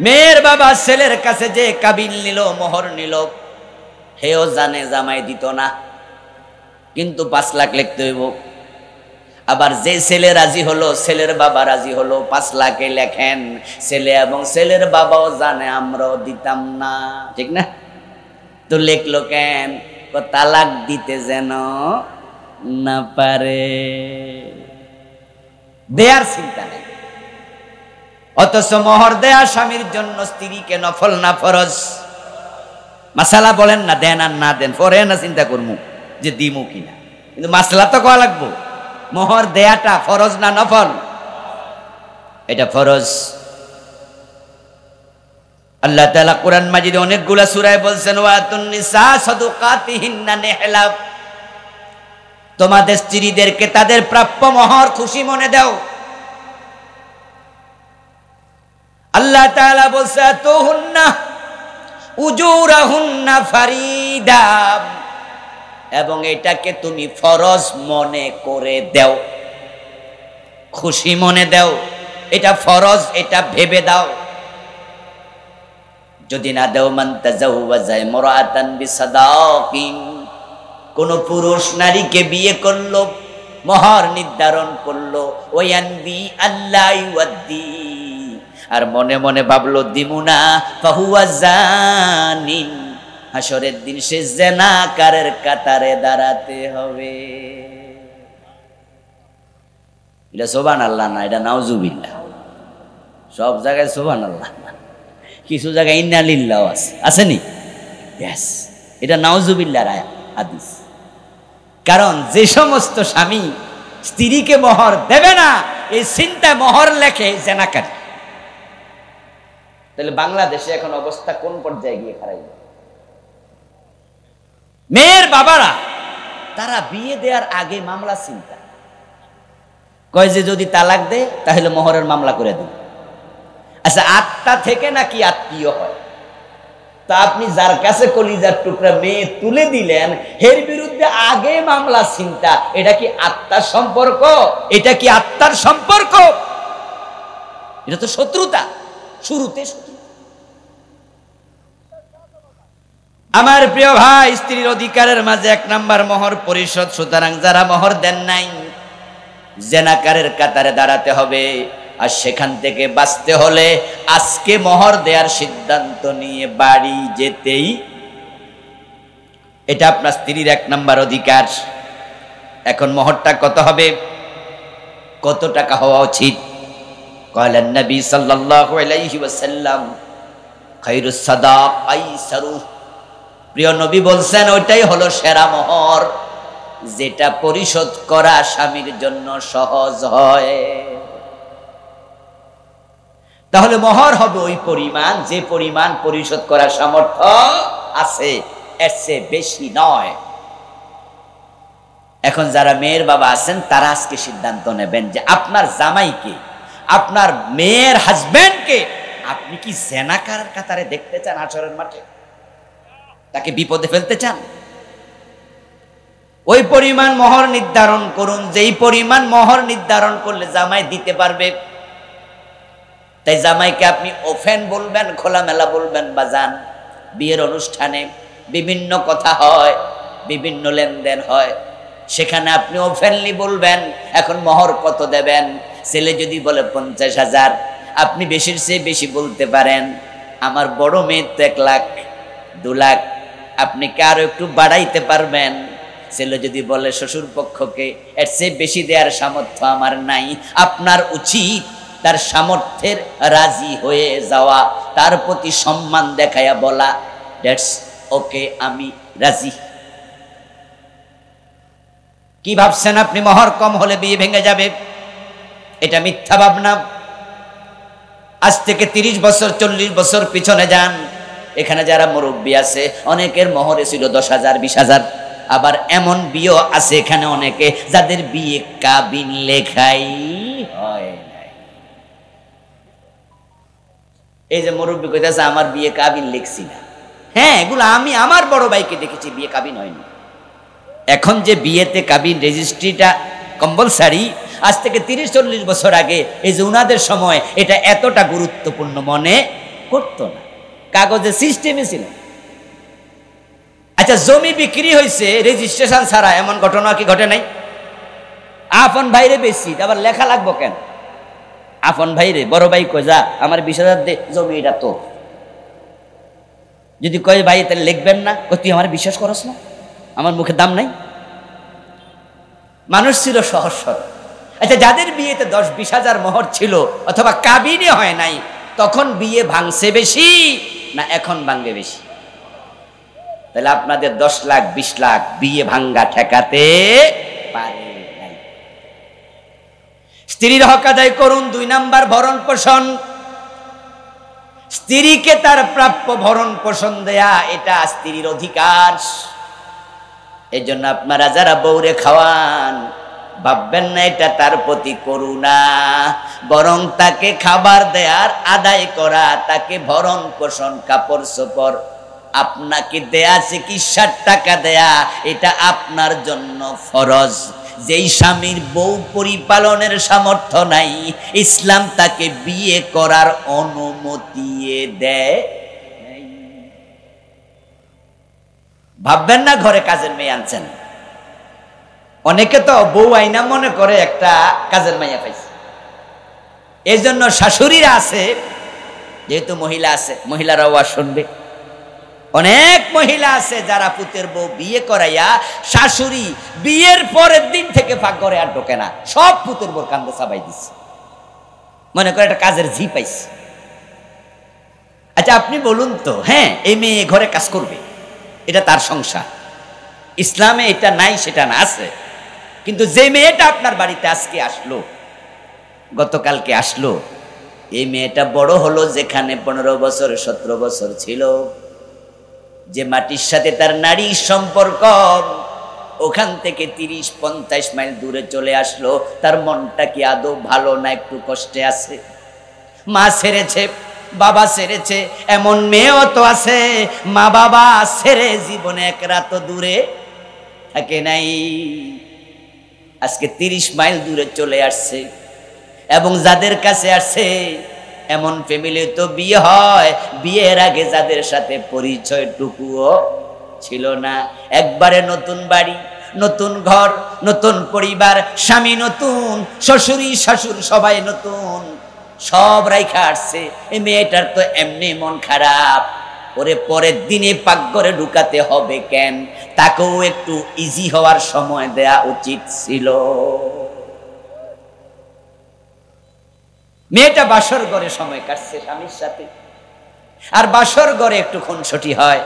মেয়ের বাবা ছেলের কাছে যে কাবিল নিল, মোহর নিল, হেও জানে জামাই দিত না, কিন্তু 5 লাখ লিখতে হইব। আবার যে ছেলে রাজি হলো, ছেলের বাবা রাজি হলো, 5 লাখে লেখেন। ছেলে এবং ছেলের বাবাও জানে আমরাও দিতাম না, ঠিক না? তো লেখলো কেন? তালাক দিতে যেন না পারে, দেয়ার চিন্তা নেই। অথচ মোহর দেয়া স্বামীর জন্য স্ত্রীকে নফল না ফরজ? মাসালা বলেন না, দেন আর না দেন, পরে না চিন্তা করবো যে দিমু কিনা, কিন্তু মাসলা তো কয়া লাগবো। মোহর দেয়াটা ফরজ না নফল? এটা ফরজ। আল্লাহ তাআলা কোরআন মাজিদে অনেকগুলা সূরায় বলছেন, ওয়াতুন নিসা সাদুকাতিহিন্না নিহলা, তোমাদের স্ত্রীদেরকে তাদের প্রাপ্য মহর খুশি মনে দাও। আল্লাহ তাআলা বলছে তুহুন্না উজুরাহুন্না ফারিদা, এবং এটাকে তুমি ফরজ মনে করে দাও, খুশি মনে দাও, এটা ফরজ, এটা ভেবে দাও। যদি না দাও, মান তাজাওয়াজা ইমরাআতান বিসাদাকিন, কোন পুরুষ নারীকে বিয়ে করলো, মোহর নির্ধারণ করলো, ওয়ানবি আল্লাহ ইউদ্দি, আর মনে মনে ভাবলো দিমুনা, ফাহুয়া জানিন, হাসরের দিন সে জিনাকারের কাতারে দাঁড়াতে হবে। এটা সুবহানাল্লাহ না, এটা নাউজুবিল্লাহ। সব জায়গায় সুবহানাল্লাহ না, কিছু জায়গায় ইন্না লিল্লাহ আছে, আসেনি? ব্যাস, এটা নাউজুবিল্লাহর হাদিস। কারণ যে সমস্ত স্বামী স্ত্রীকে মোহর দেবে না, এই চিন্তা মোহর লেখে জিনাকার। তাহলে বাংলাদেশে এখন অবস্থা কোন পর্যায়ে গিয়ে খারাপ? মেয়ের বাবারা তারা বিয়ে দেওয়ার আগে মামলা চিন্তা কয় যে যদি তালাক দে তাহলে মোহরের মামলা করে দিন। আচ্ছা, আত্মা থেকে নাকি আত্মীয় হয়? তা আপনি যার কাছে কলিজার টুকরা মেয়ে তুলে দিলেন, এর বিরুদ্ধে আগে মামলা চিন্তা, এটা কি আত্মার সম্পর্ক? এটা কি আত্মার সম্পর্ক? এটা তো শত্রুতা, শুরুতে শত্রুতা। আমার প্রিয় ভাই, স্ত্রীর অধিকারের মাঝে 1 নাম্বার মোহর পরিশোধ। সুতরাং যারা মোহর দেন নাই, জিনাকারের কাতারে দাঁড়াতে হবে। আর সেখান থেকে বাঁচতে হলে আজকে মোহর দেওয়ার সিদ্ধান্ত নিয়ে বাড়ি যেতেই, এটা আপনার স্ত্রীর 1 নাম্বার অধিকার। এখন মোহরটা কত হবে, কত টাকা হওয়া উচিত? কয়লেন নবী সাল্লাল্লাহু আলাইহি ওয়াসাল্লাম, খায়রুস সাদাক আইসারু, প্রিয় নবী বলছেন ওইটাই হলো সেরা মোহর, যেটা পরিশোধ করা স্বামীর জন্য সহজ হয়। তাহলে মোহর হবে ওই পরিমাণ যে পরিমাণ পরিশোধ করার সামর্থ্য আছে, এর চেয়ে বেশি নয়। এখন যারা মেয়ের বাবা আছেন তারা আজকে সিদ্ধান্ত নেবেন যে আপনার জামাইকে, আপনার মেয়ের হাজবেন্ডকে আপনি কি জিনাকারের কাতারে দেখতে চান? হাসরের মাঠে তাকে বিপদে ফেলতে চান? ওই পরিমাণ মোহর নির্ধারণ করুন, যেই পরিমাণ মোহর নির্ধারণ করলে জামাই দিতে পারবে। তাই জামাইকে আপনি ওপেন বলবেন, খোলামেলা বলবেন, বাজান বিয়ের অনুষ্ঠানে বিভিন্ন কথা হয়, বিভিন্ন লেনদেন হয়, সেখানে আপনি ওপেনলি বলবেন এখন মোহর কত দেবেন। ছেলে যদি বলে 50,000, আপনি বেশির চেয়ে বেশি বলতে পারেন, আমার বড় মেয়ে তো 1 লাখ 2 লাখ, আপনি কি আরো একটু বাড়াইতে পারবেন? ছেলে যদি বলে শ্বশুর পক্ষকে এর চেয়ে বেশি দেওয়ার সামর্থ্য আমার নাই, আপনার উচিত তার সামর্থ্যের রাজি হয়ে যাওয়া, তার প্রতি সম্মান দেখায়া বলা দ্যাটস ওকে, আমি রাজি। কি ভাবছেন আপনি মোহর কম হলে বিয়ে ভেঙে যাবে? এটা মিথ্যা ভাবনা। আজ থেকে 30 বছর 40 বছর পিছনে যান, এখানে যারা মুরব্বী আছে অনেকের মোহরে ছিল 10,000 20,000, আবার এমন বিয়ে আছে এখানে অনেকে যাদের বিয়ে কাবিন লেখাই হয় নাই। এই যে মুরব্বী কইতাছে আমার বিয়ে কাবিন লিখছি না, হ্যাঁ এগুলো আমি আমার বড় ভাইকে দেখেছি বিয়ে কাবিন হয়নি। এখন যে বিয়েতে কাবিন রেজিস্ট্রিটা কম্পালসারি, আজ থেকে 30-40 বছর আগে এই যে উনাদের সময় এটা এতটা গুরুত্বপূর্ণ মনে করতো না, কাগজে সিস্টেমে ছিল। আচ্ছা, জমি বিক্রি হয়েছে রেজিস্ট্রেশন ছাড়া, এমন ঘটনা কি ঘটে নাই? আপন ভাইরে বেশি আবার লেখা লাগবো কেন? আপন ভাইরে বড় ভাই কয় যা আমার 20,000 দে, জমি এটা তোর। যদি কয় ভাই তাহলে লিখবেন না, তুই আমার বিশ্বাস করস না, আমার মুখে দাম নাই। মানুষ ছিল সহজ সরল। আচ্ছা, যাদের বিয়েতে 10-20,000 মোহর ছিল অথবা কাবিনে হয় নাই, তখন বিয়ে ভাঙছে বেশি না এখন ভাঙবে বেশি? তাহলে আপনাদের 10 লাখ 20 লাখ বিয়ে ভাঙ্গা ঠেকাতে পারে নাই। স্ত্রীর হক আদায় করুন। 2 নাম্বার ভরণ পোষণ। স্ত্রীকে তার প্রাপ্য ভরণ পোষণ দেয়া, এটা স্ত্রীর অধিকার। এই জন্য আপনারা যারা বউরে খাওয়ান, ভাববেন না এটা তার প্রতি করুণা, বরং তাকে খাবার দেয়ার, আদায় করা, তাকে ভরণ পোষণ, কাপড় চোপড় আপনাকে দেয়া, চিকিৎসার টাকা দেয়া, এটা আপনার জন্য ফরজ। যেই স্বামীর বউ পরিপালনের সামর্থ্য নাই, ইসলাম তাকে বিয়ে করার অনুমতি দেয়। ভাববেন না ঘরে কাজের মেয়ে আনছেন। অনেকে তো বউ আইনা মনে করে একটা কাজের মাইয়া পাইছে। এই জন্য শাশুড়িরা আছে, যেহেতু মহিলা আছে, মহিলারাও আর শুনবে। অনেক মহিলা আছে যারা পুতের বউ বিয়ে করাইয়া শাশুড়ি বিয়ের পরের দিন থেকে ফাঁক করে আর ঢোকে না, সব পুতের বউর কান্দে চাবাই দিচ্ছে, মনে করে একটা কাজের ঝি পাইছে। আচ্ছা আপনি বলুন তো, হ্যাঁ এই মেয়ে ঘরে কাজ করবে, এটা তার সংসার। ইসলামে এটা নাই সেটা না, আছে। কিন্তু যে মেয়েটা আপনার বাড়িতে আজকে আসলো, গতকালকে আসলো, এই মেয়েটা বড় হলো যেখানে 15 বছর 17 বছর ছিল, যে মাটির সাথে তার নারী সম্পর্ক, ওখান থেকে 30-50 মাইল দূরে চলে আসলো। তার মনটা কি আদৌ ভালো না, একটু কষ্টে আছে? মা ছেড়েছে, বাবা ছেড়েছে, এমন মেয়েও তো আছে মা বাবা ছেড়ে জীবনে এক রাত দূরে থাকে নাই, আজকে 30 মাইল দূরে চলে আসছে। এবং যাদের কাছে আসছে এমন ফ্যামিলি তো বিয়ে হয়, বিয়ের আগে যাদের সাথে পরিচয়টুকুও ছিল না, একবারে নতুন বাড়ি, নতুন ঘর, নতুন পরিবার, স্বামী নতুন, শ্বশুরি শাশুড়ি সবাই নতুন, সব রাইখা আসছে। এই মেয়েটার তো এমনি মন খারাপ, ওরে পরের দিনে পাকঘরে ঢুকাতে হবে কেন? তাকেও একটু ইজি হওয়ার সময় দেয়া উচিত ছিল। মেয়েটা বাসর ঘরে সময় কাটছে স্বামীর সাথে, আর বাসর ঘরে একটু খুনসুটি হয়,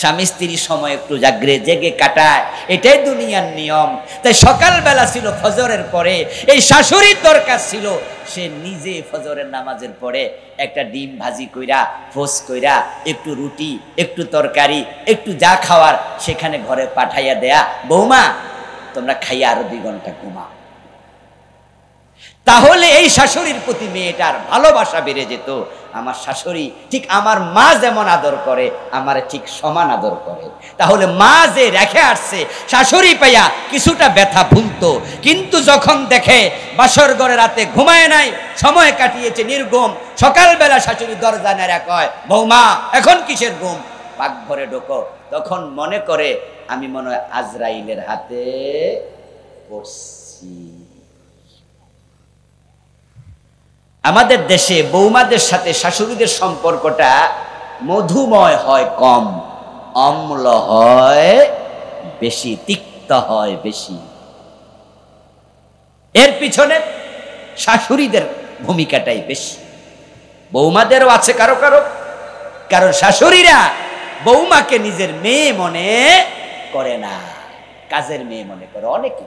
স্বামী স্ত্রীর সময় একটু জাগরে জেগে কাটায়, এটাই দুনিয়ার নিয়ম। তাই সকালবেলা ছিল ফজরের পরে, এই শাশুড়ির দরকার ছিল সে নিজে ফজরের নামাজের পরে একটা ডিম ভাজি কইরা, ফোস কইরা, একটু রুটি, একটু তরকারি, একটু যা খাওয়ার সেখানে ঘরে পাঠাইয়া দেয়া, বৌমা তোমরা খাইয়া আরো 2 ঘন্টা ঘুমাও। তাহলে এই শাশুড়ির প্রতি মেয়েটার ভালোবাসা বেড়ে যেত। আমার শাশুড়ি ঠিক আমার মা যেমন আদর করে, আমার ঠিক সমান আদর করে। তাহলে মা যে রেখে আসছে, শাশুড়ি পাইয়া কিছুটা ব্যথা ভুলতো, কিন্তু যখন দেখে বাসর ঘরে রাতে ঘুমায় নাই, সময় কাটিয়েছে নির্ঘুম, সকালবেলা শাশুড়ি দরজা নেড়া কয়, বৌমা এখন কিসের ঘুম, পাকঘরে ঢোকো, তখন মনে করে আমি মনে হয় আজরাইলের হাতে পড়ছি। আমাদের দেশে বৌমাদের সাথে শাশুড়িদের সম্পর্কটা মধুময় হয় কম, অম্ল হয় বেশি, তিক্ত হয় বেশি। এর পিছনে শাশুড়িদের ভূমিকাটাই বেশি, বৌমাদেরও আছে কারো কারো, কারণ শাশুড়িরা বৌমাকে নিজের মেয়ে মনে করে না, কাজের মেয়ে মনে করে অনেকে,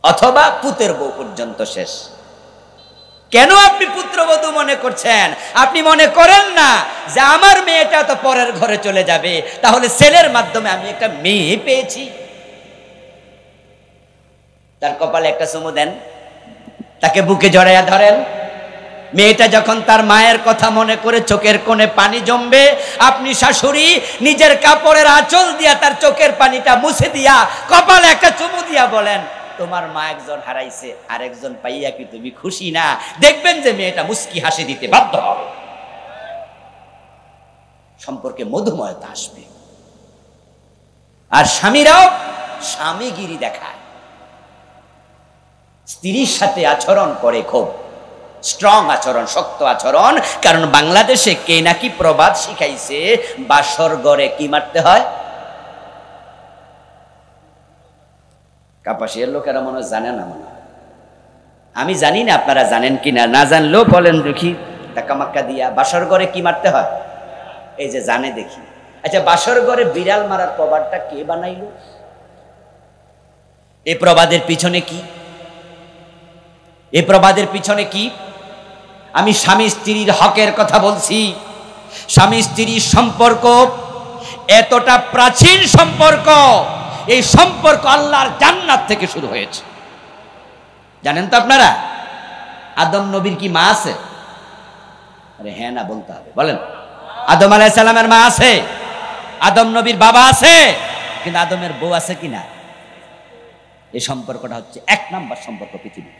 অথবা পুতের বউ পর্যন্ত শেষ। কেন আপনি পুত্রবধূ মনে করছেন? আপনি মনে করেন না যে আমার মেয়েটা তো পরের ঘরে চলে যাবে, তাহলে ছেলের মাধ্যমে আমি একটা মেয়ে পেয়েছি। তার কপালে একটা চুমু দেন, তাকে বুকে জড়াইয়া ধরেন। মেয়েটা যখন তার মায়ের কথা মনে করে চোখের কোণে পানি জমবে, আপনি শাশুড়ি নিজের কাপড়ের আঁচল দিয়া তার চোখের পানিটা মুছে দিয়া কপালে একটা চুমু দিয়া বলেন, তোমার মা একজন হারাইছে, আর একজন পাইয়া কি তুমি খুশি না? দেখবেন যে মেয়েটা মুস্কি হাসি দিতে বাধ্য হবে, সম্পর্কে মধুময়তা আসবে। আর স্বামীরাও স্বামীগিরি দেখায়, স্ত্রীর সাথে আচরণ করে খুব স্ট্রং আচরণ, শক্ত আচরণ। কারণ বাংলাদেশে কে নাকি প্রবাদ শিখাইছে, বাসর ঘরে কি মারতে হয়। কাপাসিয়ার লোকেরা মনে জানে না, মনে আমি জানি না, আপনারা জানেন কিনা, না জানলেও বলেন দেখি টাকামাক্কা দিয়া, বাসর ঘরে কি মারতে হয়? এই যে জানে দেখি। আচ্ছা বাসর ঘরে বিড়াল মারার প্রবাদটা কে বানাইল? এই প্রবাদের পিছনে কি? এই প্রবাদের পিছনে কি? আমি স্বামী স্ত্রীর হকের কথা বলছি। স্বামী স্ত্রীর সম্পর্ক এতটা প্রাচীন সম্পর্ক, এই সম্পর্ক আল্লাহর জান্নাত থেকে শুরু হয়েছে। জানেন তো আপনারা আদম নবীর কি মা আছে? আরে হ্যাঁ না বলতে হবে, বলেন। আদম আলাইহিস সালামের মা আছে, আদম নবীর বাবা আছে, কিন্তু আদমের বউ আছে কিনা? এই সম্পর্কটা হচ্ছে 1 নাম্বার সম্পর্ক পৃথিবী।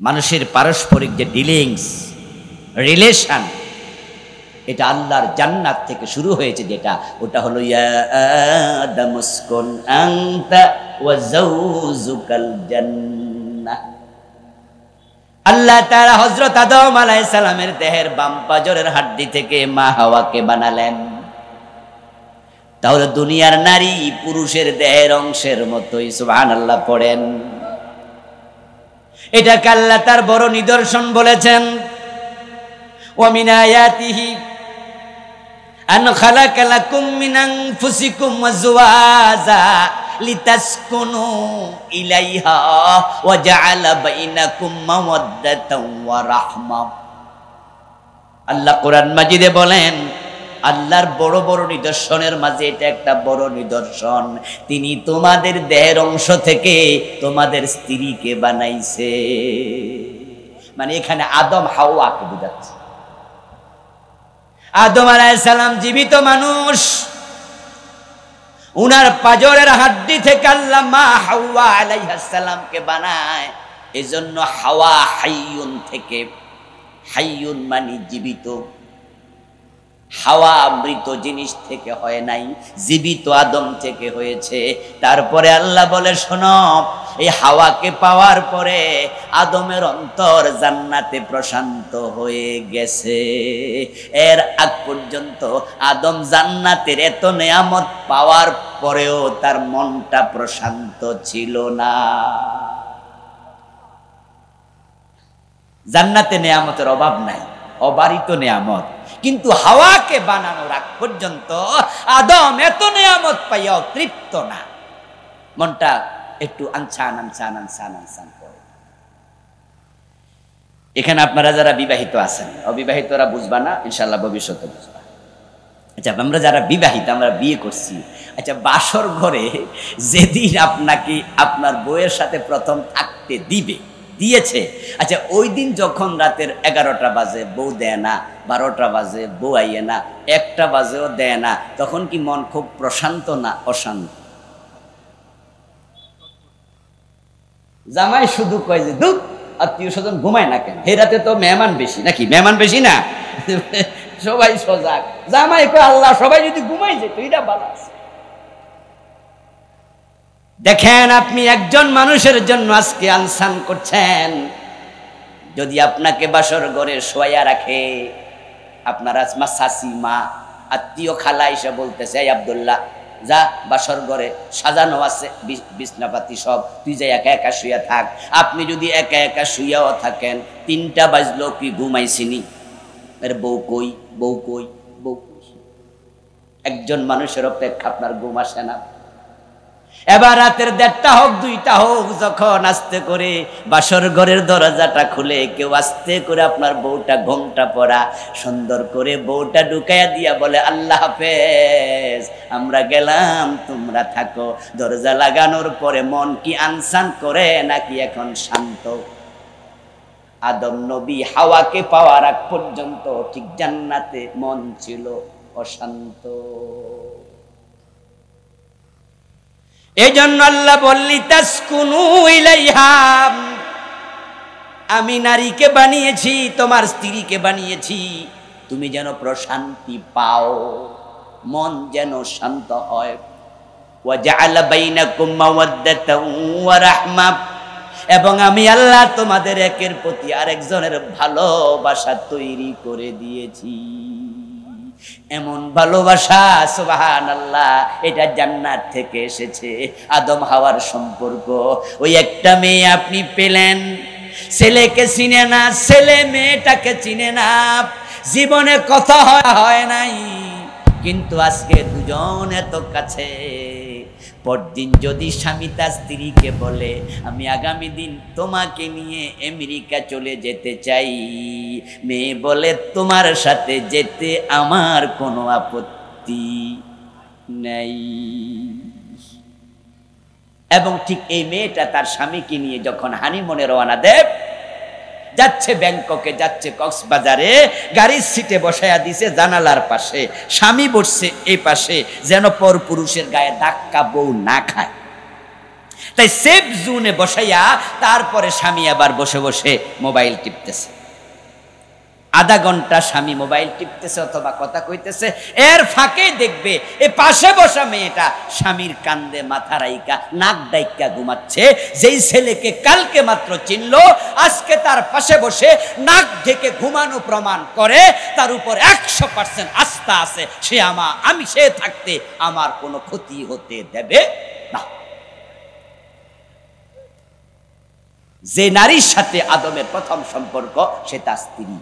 মানুষের পারস্পরিক যে ডিলিংস, রিলেশন, এটা আল্লাহর জান্নাত থেকে শুরু হয়েছে। যেটা ওটা হলো ইয়া আদম উসকুন আনতা ওয়া যাওজুকাল জান্নাহ। আল্লাহ তাআলা হযরত আদম আলাইহিস সালামের দেহের বাম পাজরের হাড্ডি থেকে মা হাওয়াকে বানালেন। তাহলে দুনিয়ার নারী পুরুষের দেহের অংশের মতোই, সুবহানাল্লাহ পড়েন। এটাকে আল্লাহ তার বড় নিদর্শন বলেছেন, ওয়া মিন আয়াতিহি আন খালাকা লাকুম মিন আনফুসিকুম আজওয়াজা লিতাসকুনু ইলাইহা ওয়া জাআলা বাইনাকুম মাওয়াদ্দাতাও ওয়া রাহমা। আল্লাহ কোরআন মাজিদে বলেন, আল্লাহর বড় বড় নিদর্শনের মাঝে এটা একটা বড় নিদর্শন, তিনি তোমাদের দেহের অংশ থেকে তোমাদের স্ত্রীকে বানাইছে। মানে এখানে আদম হাওয়াকে বোঝাচ্ছে। আদম আলাইহিস সালাম জীবিত মানুষ, উনার পাজরের হাড্ডি থেকে আল্লাহ মা হাওয়া আলাইহিস সালামকে বানায়। এজন্য হাওয়া হাইয়ুন থেকে, হাইয়ুন মানে জীবিত, হাওয়া মৃত জিনিস থেকে হয় নাই, জীবিত আদম থেকে হয়েছে। তারপরে আল্লাহ বলে, শোনো, এই হাওয়াকে পাওয়ার পরে আদমের অন্তর জান্নাতে প্রশান্ত হয়ে গেছে। এর আগ পর্যন্ত আদম জান্নাতের এত নেয়ামত পাওয়ার পরেও তার মনটা প্রশান্ত ছিল না। জান্নাতে নেয়ামতের অভাব নাই, অবারিত নেয়ামত, কিন্তু হাওয়াকে বানানোর আগ পর্যন্ত আদম এত নেয়ামত পাইয়াও তৃপ্ত না, মনটা একটু আনছান আনছান আনছান আনছান করে। এখানে আপনারা যারা বিবাহিত আছেন, অবিবাহিতরা বুঝবা না, ইনশাআল্লাহ ভবিষ্যতে বুঝবা। আচ্ছা, আমরা যারা বিবাহিত, আমরা বিয়ে করছি, আচ্ছা বাসর ঘরে যেদিন আপনাকে আপনার বউয়ের সাথে প্রথম থাকতে দিয়েছে, আচ্ছা ওই দিন যখন রাতের 11টা বাজে বউ দেয় না, 12টা বাজে বউ আইয়ে না, 1টা বাজেও দেয় না, তখন কি মন খুব প্রশান্ত না অশান্ত? জামাই শুধু কয় যে দুঃখ, আত্মীয় স্বজন ঘুমায় না কেন, এই রাতে তো মেহমান বেশি, নাকি মেহমান বেশি না? সবাই সজাগ, জামাই কয় আল্লাহ সবাই যদি ঘুমাই যেত এটা ভালো আছে। দেখেন, আপনি একজন মানুষের জন্য আজকে আনসান করছেন, যদি আপনাকে বাসর ঘরে শোয়া রাখে, আপনার আজমা শাশি মা আত্মীয় খালা এসে বলতেছে, এই আব্দুল্লাহ যা, বাসর ঘরে সাজানো আছে বিছনাপাতি সব, তুই যা একা একা শুয়ে থাক। আপনি যদি একা একা শুয়েও থাকেন, 3টা বাজলো কি ঘুমাইছিনি? এর বউ কই, বউ কই, বউ কই? একজন মানুষের অপেক্ষা আপনার ঘুম আসে না? এবার রাতের 1টা হোক 2টা হোক, যখন আস্তে করে বাসর ঘরের দরজাটা খুলে কেউ আস্তে করে আপনার বউটা ঘোমটা পরা সুন্দর করে বউটা ঢুকাইয়া দিয়া বলে, আল্লাহ হাফেজ, আমরা গেলাম, তোমরা থাকো। দরজা লাগানোর পরে মন কি আনসান করে নাকি এখন শান্ত? আদম নবী হাওয়াকে পাওয়ার আগ পর্যন্ত ঠিক জান্নাতে মন ছিল অশান্ত। এই জন্য আল্লাহ বললি তাসকুনু ইলাইহা, আমি নারীকে বানিয়েছি, তোমার স্ত্রীকে বানিয়েছি, তুমি যেন প্রশান্তি পাও, মন যেন শান্ত হয়। ওয়া জাআলা বাইনাকুম মাওয়াদ্দাতাও ওয়া রাহমা, এবং আমি আল্লাহ তোমাদের একের প্রতি আরেকজনের ভালোবাসা তৈরি করে দিয়েছি। এমন ভালোবাসা, সুবহানাল্লাহ, এটা জান্নাত থেকে এসেছে। আদম হাওয়ার সম্পর্ক, ওই একটা মেয়ে আপনি পেলেন, ছেলেকে চিনে না, ছেলে মেয়েটাকে চিনে না, জীবনে কথা হয় নাই, কিন্তু আজকে দুজন এত কাছে, পরদিন যদি স্বামী তার স্ত্রীকে বলে আমি আগামী দিন তোমাকে নিয়ে আমেরিকা চলে যেতে চাই, মেয়ে বলে তোমার সাথে যেতে আমার কোনো আপত্তি নেই। এবং ঠিক এই মেয়েটা তার স্বামীকে নিয়ে যখন হানিমুনে রওনা দেয়, যাচ্ছে ব্যাংককে, যাচ্ছে কক্সবাজারে, গাড়ির সিটে বসায়া দিছে জানালার পাশে, স্বামী বসছে এই পাশে, যেন পর পুরুষের গায়ে ধাক্কা বউ না খায়। তাই সেফ জোনে বসাইয়া তারপরে স্বামী আবার বসে বসে মোবাইল টিপতেছে। আধা ঘন্টা স্বামী মোবাইল টিপতেছে অথবা কথা কইতেছে, এর ফাঁকে দেখবে এ পাশে বসা মেয়েটা স্বামীর কান্দে মাথা রাইকা নাক ডাইকা ঘুমাচ্ছে। যেই ছেলেকে কালকে মাত্র চিনল, আজকে তার পাশে বসে নাক ঢেকে ঘুমানো প্রমাণ করে তার উপর 100% আস্থা আছে, আমি সে থাকতে আমার কোনো ক্ষতি হতে দেবে না। যে নারীর সাথে আদমের প্রথম সম্পর্ক সে তার স্ত্রী,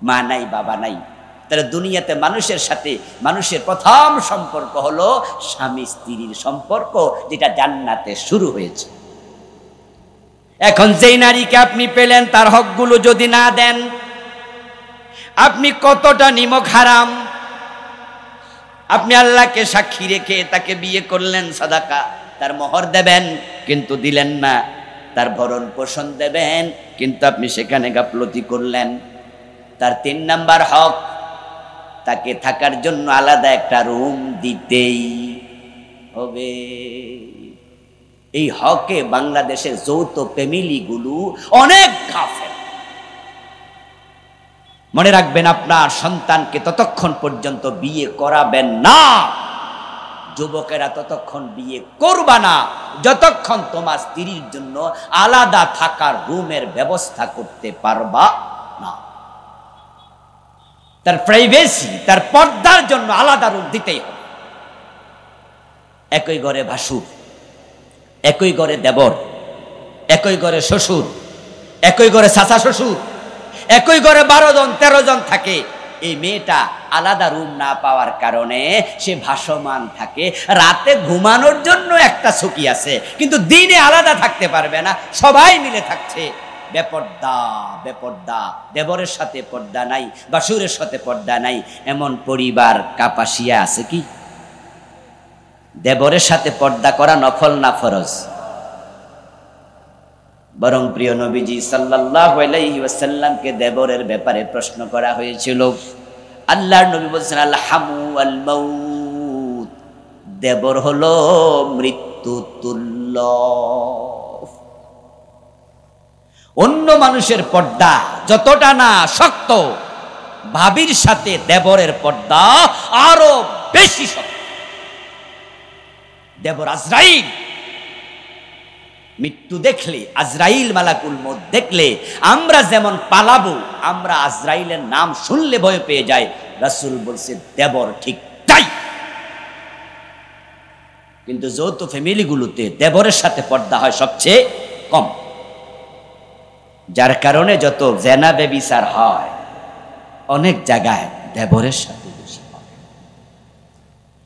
মা নাই বাবা নাই। তাহলে দুনিয়াতে মানুষের সাথে মানুষের প্রথম সম্পর্ক হলো স্বামী স্ত্রীর সম্পর্ক, যেটা জান্নাতে শুরু হয়েছে। এখন যেই নারীকে আপনি পেলেন তার হকগুলো যদি না দেন, আপনি কতটা নিমক হারাম। আপনি আল্লাহকে সাক্ষী রেখে তাকে বিয়ে করলেন, সাদাকা তার মোহর দেবেন কিন্তু দিলেন না, তার ভরণ পোষণ দেবেন কিন্তু আপনি সেখানে গাফলতি করলেন। তার 3 নাম্বার হক, তাকে থাকার জন্য আলাদা একটা রুম দিতেই হবে। এই হকে বাংলাদেশের যৌথ ফ্যামিলিগুলো অনেক গাফেল। মনে রাখবেন, আপনার সন্তানকে ততক্ষণ পর্যন্ত বিয়ে করাবেন না, যুবকেরা ততক্ষণ বিয়ে করবা না যতক্ষণ তোমার স্ত্রীর জন্য আলাদা থাকার রুমের ব্যবস্থা করতে পারবা না। তার প্রাইভেসি, তার পর্দার জন্য আলাদা রুম দিতেই হবে। একই ঘরে ভাসুর, একই ঘরে দেবর, একই ঘরে শ্বশুর, একই ঘরে চাচা শ্বশুর, একই ঘরে 12 জন 13 জন থাকে। এই মেয়েটা আলাদা রুম না পাওয়ার কারণে সে ভাসমান থাকে। রাতে ঘুমানোর জন্য একটা চকি আছে, কিন্তু দিনে আলাদা থাকতে পারবে না, সবাই মিলে থাকছে। বেপর্দা বেপর্দা, দেবরের সাথে পর্দা নাই, বাসুরের সাথে পর্দা নাই, এমন পরিবার কাপাসিয়া আছে কি? দেবরের সাথে পর্দা করা নফল না ফরজ? বরং প্রিয় নবীজি সাল্লাল্লাহু আলাইহি ওয়াসাল্লামকে দেবরের ব্যাপারে প্রশ্ন করা হয়েছিল। আল্লাহর নবী বলছেন, আল হামু আল মাউত, দেবর হলো মৃত্যু তুল্য। অন্য মানুষের পর্দা যতটা না শক্ত, ভাবির সাথে দেবরের পর্দা আরো বেশি শক্ত। দেবর আজরাইল, মৃত্যু দেখলে, আজরাইল মালাকুল মউত দেখলে আমরা যেমন পালাবো, আমরা আজরাইলের নাম শুনলে ভয় পেয়ে যাই, রাসূল বলছে দেবর ঠিক তাই। কিন্তু যৌথ ফ্যামিলিগুলোতে দেবরের সাথে পর্দা হয় সবচেয়ে কম, যার কারণে যত জেনা বেবিচার হয় অনেক জায়গায় দেবরের সাথে বেশি হয়।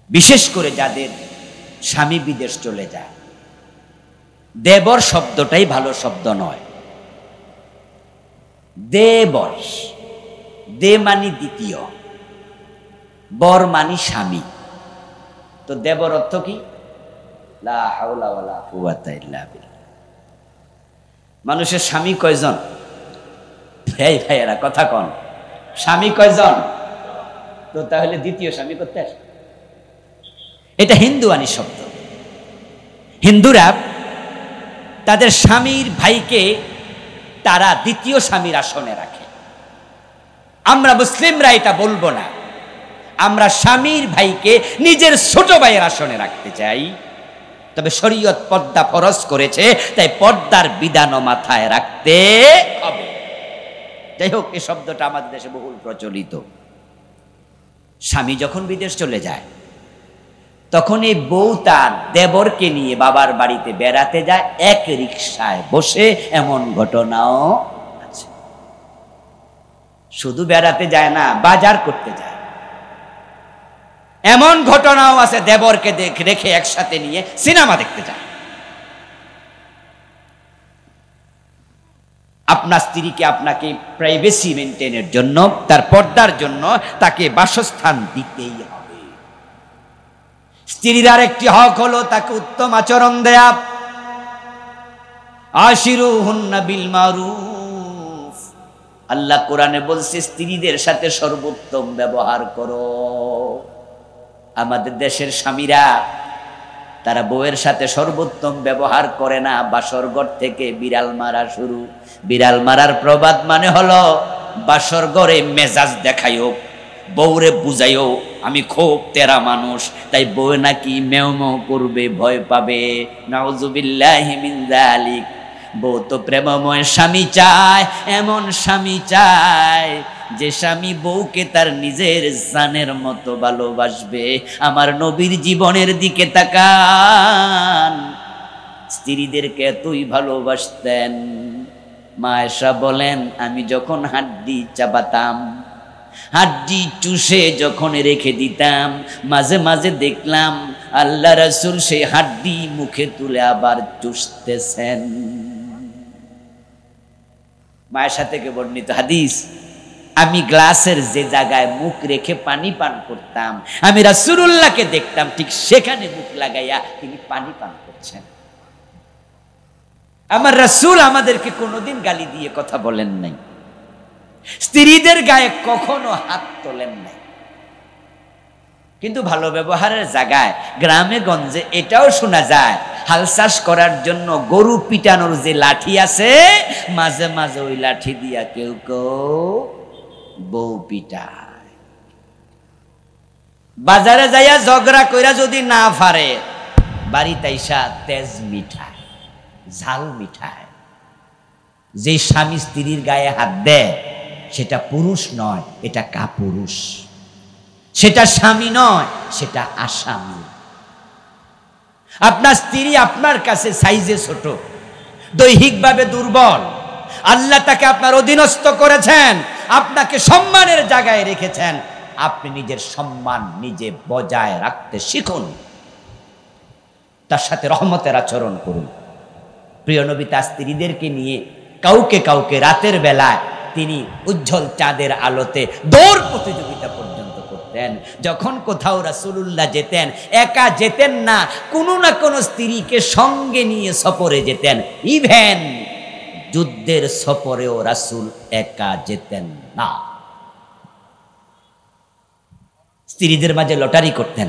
বিশেষ করে যাদের স্বামী বিদেশ চলে যায়, দেবর শব্দটাই ভালো শব্দ নয়। দেবর, দে মানি দ্বিতীয়, বর মানি স্বামী। তো দেবর অর্থ কি? লা হাওলা ওয়ালা কুওয়াতা ইল্লা বিল্লাহ। মানুষের স্বামী কয়জন? ভাই ভাইয়েরা কথা কন, স্বামী কয়জন? তো তাহলে দ্বিতীয় স্বামী করতে আসে, এটা হিন্দুয়ানি শব্দ। হিন্দুরা তাদের স্বামীর ভাইকে তারা দ্বিতীয় স্বামীর আসনে রাখে। আমরা মুসলিমরা এটা বলবো না, আমরা স্বামীর ভাইকে নিজের ছোট ভাইয়ের আসনে রাখতে চাই। তবে শরীয়ত পর্দা ফরজ করেছে, তাই পর্দার বিধানও মাথায় রাখতে হবে। যাই হোক, এই শব্দটা আমাদের দেশে বহুল প্রচলিত। স্বামী যখন বিদেশ চলে যায়, তখন এই বউ তার দেবরকে নিয়ে বাবার বাড়িতে বেড়াতে যায়, এক রিকশায় বসে। এমন ঘটনাও আছে। শুধু বেড়াতে যায় না, বাজার করতে যায়। এমন ঘটনাও আছে দেবরকে রেখে একসাথে নিয়ে সিনেমা দেখতে যায়। আপনার স্ত্রীকে আপনাকে প্রাইভেসি মেনটেনের জন্য, তার পর্দার জন্য তাকে বাসস্থান দিতেই হবে। স্ত্রীর আরেকটি হক হলো তাকে উত্তম আচরণ দেয়া। আশিরুহুন্না বিল মারুফ, আল্লাহ কোরআনে বলছে স্ত্রীদের সাথে সর্বোত্তম ব্যবহার করো। আমাদের দেশের স্বামীরা তারা বউয়ের সাথে সর্বোত্তম ব্যবহার করে না, বাসর ঘর থেকে বিড়াল মারা শুরু। বিড়াল মারার প্রবাদ মানে হলো বাসর ঘরে মেজাজ দেখাইও, বউরে বুঝাইও আমি খুব তেরা মানুষ, তাই বউ নাকি মেও মেও করবে, ভয় পাবে। নাউজুবিল্লাহি মিন যালিক। বউ তো প্রেমময় স্বামী চায়, এমন স্বামী চায় যে স্বামী বউকে তার নিজের জানের মতো ভালোবাসবে। আমার নবীর জীবনের দিকে তাকান, স্ত্রীদেরকে এতই ভালোবাসতেন। মা আয়েশা বলেন, আমি যখন হাড্ডি চাবাতাম, হাড্ডি চুষে যখন রেখে দিতাম, মাঝে মাঝে দেখলাম আল্লাহ রাসূল সেই হাড্ডি মুখে তুলে আবার চুষতেছেন। মায়ের সাথে বর্ণিত হাদিস, আমি গ্লাসের যে জায়গায় মুখ রেখে পানি পান করতাম, আমি রাসূলুল্লাহকে দেখতাম ঠিক সেখানে মুখ লাগাইয়া তিনি পানি পান করছেন। আমার রাসূল আমাদেরকে কোনোদিন গালি দিয়ে কথা বলেন নাই, স্ত্রীদের গায়ে কখনো হাত তোলেন নাই। কিন্তু ভালো ব্যবহারের জায়গায় গ্রামে গঞ্জে এটাও শোনা যায়, হাল চাষ করার জন্য গরু পিটানোর যে লাঠি আছে, মাঝে মাঝে ওই লাঠি দিয়া কেউ কেউ বউ পিটায়। বাজারে যাইয়া ঝগড়া কইরা যদি না পারে, বাড়িতে আইসা তেজ মিঠায়, ঝাল মিঠায়। যে স্বামী স্ত্রীর গায়ে হাত দেয় সেটা পুরুষ নয়, এটা কাপুরুষ। সেটা স্বামী নয়, সেটা আসামি। আপনার স্ত্রী আপনার কাছে সাইজে ছোট, দৈহিকভাবে দুর্বল, আল্লাহ তাকে আপনার অধীনস্থ করেছেন, আপনাকে সম্মানের জায়গায় রেখেছেন। আপনি নিজের সম্মান নিজে বজায় রাখতে শিখুন, তার সাথে রহমতের আচরণ করুন। প্রিয় নবী তার স্ত্রীদেরকে নিয়ে কাউকে কাউকে রাতের বেলায় তিনি উজ্জ্বল চাঁদের আলোতে দৌড় প্রতিযোগিতা পর্যন্ত করতেন। যখন কোথাও রাসূলুল্লাহ যেতেন, একা যেতেন না, কোনো না কোনো স্ত্রীকে সঙ্গে নিয়ে সফরে যেতেন। ইভেন যুদ্ধের সফরেও রাসূল একা যেতেন না। স্ত্রীদের মাঝে লটারি করতেন,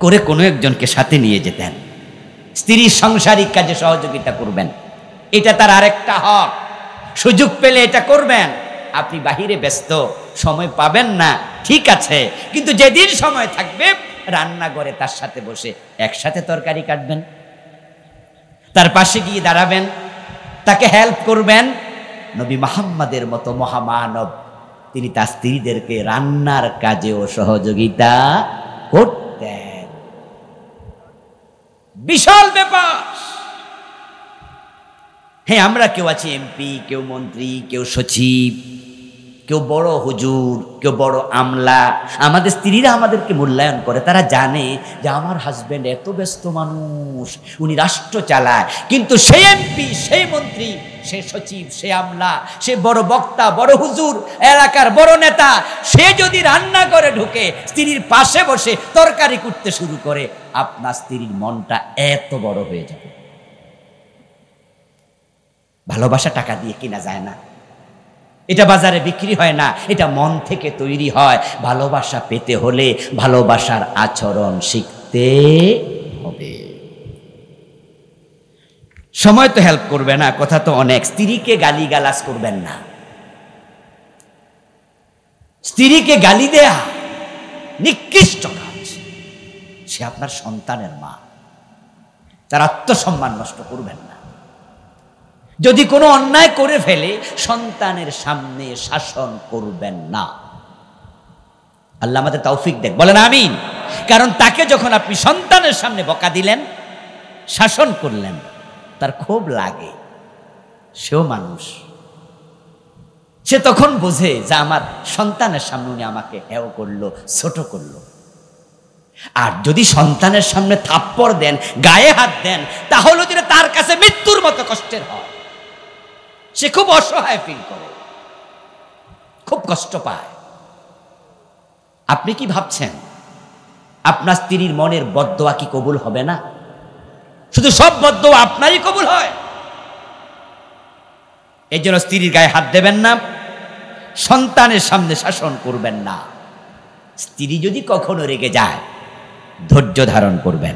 করে কোনো একজনকে সাথে নিয়ে যেতেন। স্ত্রীর সাংসারিক কাজে সহযোগিতা করবেন, এটা তার আরেকটা হক। সুযোগ পেলে এটা করবেন। আপনি বাহিরে ব্যস্ত, সময় পাবেন না, ঠিক আছে, কিন্তু যেদিন সময় থাকবে রান্নাঘরে তার সাথে বসে একসাথে তরকারি কাটবেন, তার পাশে গিয়ে দাঁড়াবেন, তাকে হেল্প করবেন। নবী মুহাম্মাদের মতো মহামানব তিনি তার স্ত্রীদেরকে রান্নার কাজেও সহযোগিতা করতেন। বিশাল ব্যাপার। হ্যাঁ, আমরা কেউ আছি এমপি, কেউ মন্ত্রী, কেউ সচিব, কেউ বড় হুজুর, কেউ বড় আমলা। আমাদের স্ত্রীরা আমাদেরকে মূল্যায়ন করে, তারা জানে যে আমার হাজবেন্ড এত ব্যস্ত মানুষ, উনি রাষ্ট্র চালায়। কিন্তু সে এমপি, সেই মন্ত্রী, সে সচিব, সে আমলা, সে বড় বক্তা, বড় হুজুর, এলাকার বড় নেতা, সে যদি রান্না করে ঢুকে স্ত্রীর পাশে বসে তরকারি কুটতে শুরু করে, আপনার স্ত্রীর মনটা এত বড় হয়ে যাবে। ভালোবাসা টাকা দিয়ে কিনা যায় না, এটা বাজারে বিক্রি হয় না, এটা মন থেকে তৈরি হয়। ভালোবাসা পেতে হলে ভালোবাসার আচরণ শিখতে হবে। সময় তো হেল্প করবে না, কথা তো অনেক। স্ত্রীকে গালিগালাজ করবেন না। স্ত্রীকে গালি দেয়া নিকৃষ্ট কাজ। সে আপনার সন্তানের মা, তার আত্মসম্মান নষ্ট করবেন না। যদি কোনো অন্যায় করে ফেলে সন্তানের সামনে শাসন করবেন না। আল্লাহ আমাদের তৌফিক দেন, বলেন আমিন। কারণ তাকে যখন আপনি সন্তানের সামনে বকা দিলেন, শাসন করলেন, তার খুব লাগে, সেও মানুষ। সে তখন বোঝে যে আমার সন্তানের সামনে উনি আমাকে হেয় করলো, ছোট করলো। আর যদি সন্তানের সামনে থাপ্পড় দেন, গায়ে হাত দেন, তাহলে যেটা তার কাছে মৃত্যুর মতো কষ্টের হয়। সে খুব অসহায় ফিল করে, খুব কষ্ট পায়। আপনি কি ভাবছেন আপনার স্ত্রীর মনের বদদোয়া কি কবুল হবে না? শুধু সব বদদোয়া আপনারই কবুল হয়। এই জন্য স্ত্রীর গায়ে হাত দেবেন না, সন্তানের সামনে শাসন করবেন না। স্ত্রী যদি কখনো রেগে যায়, ধৈর্য ধারণ করবেন।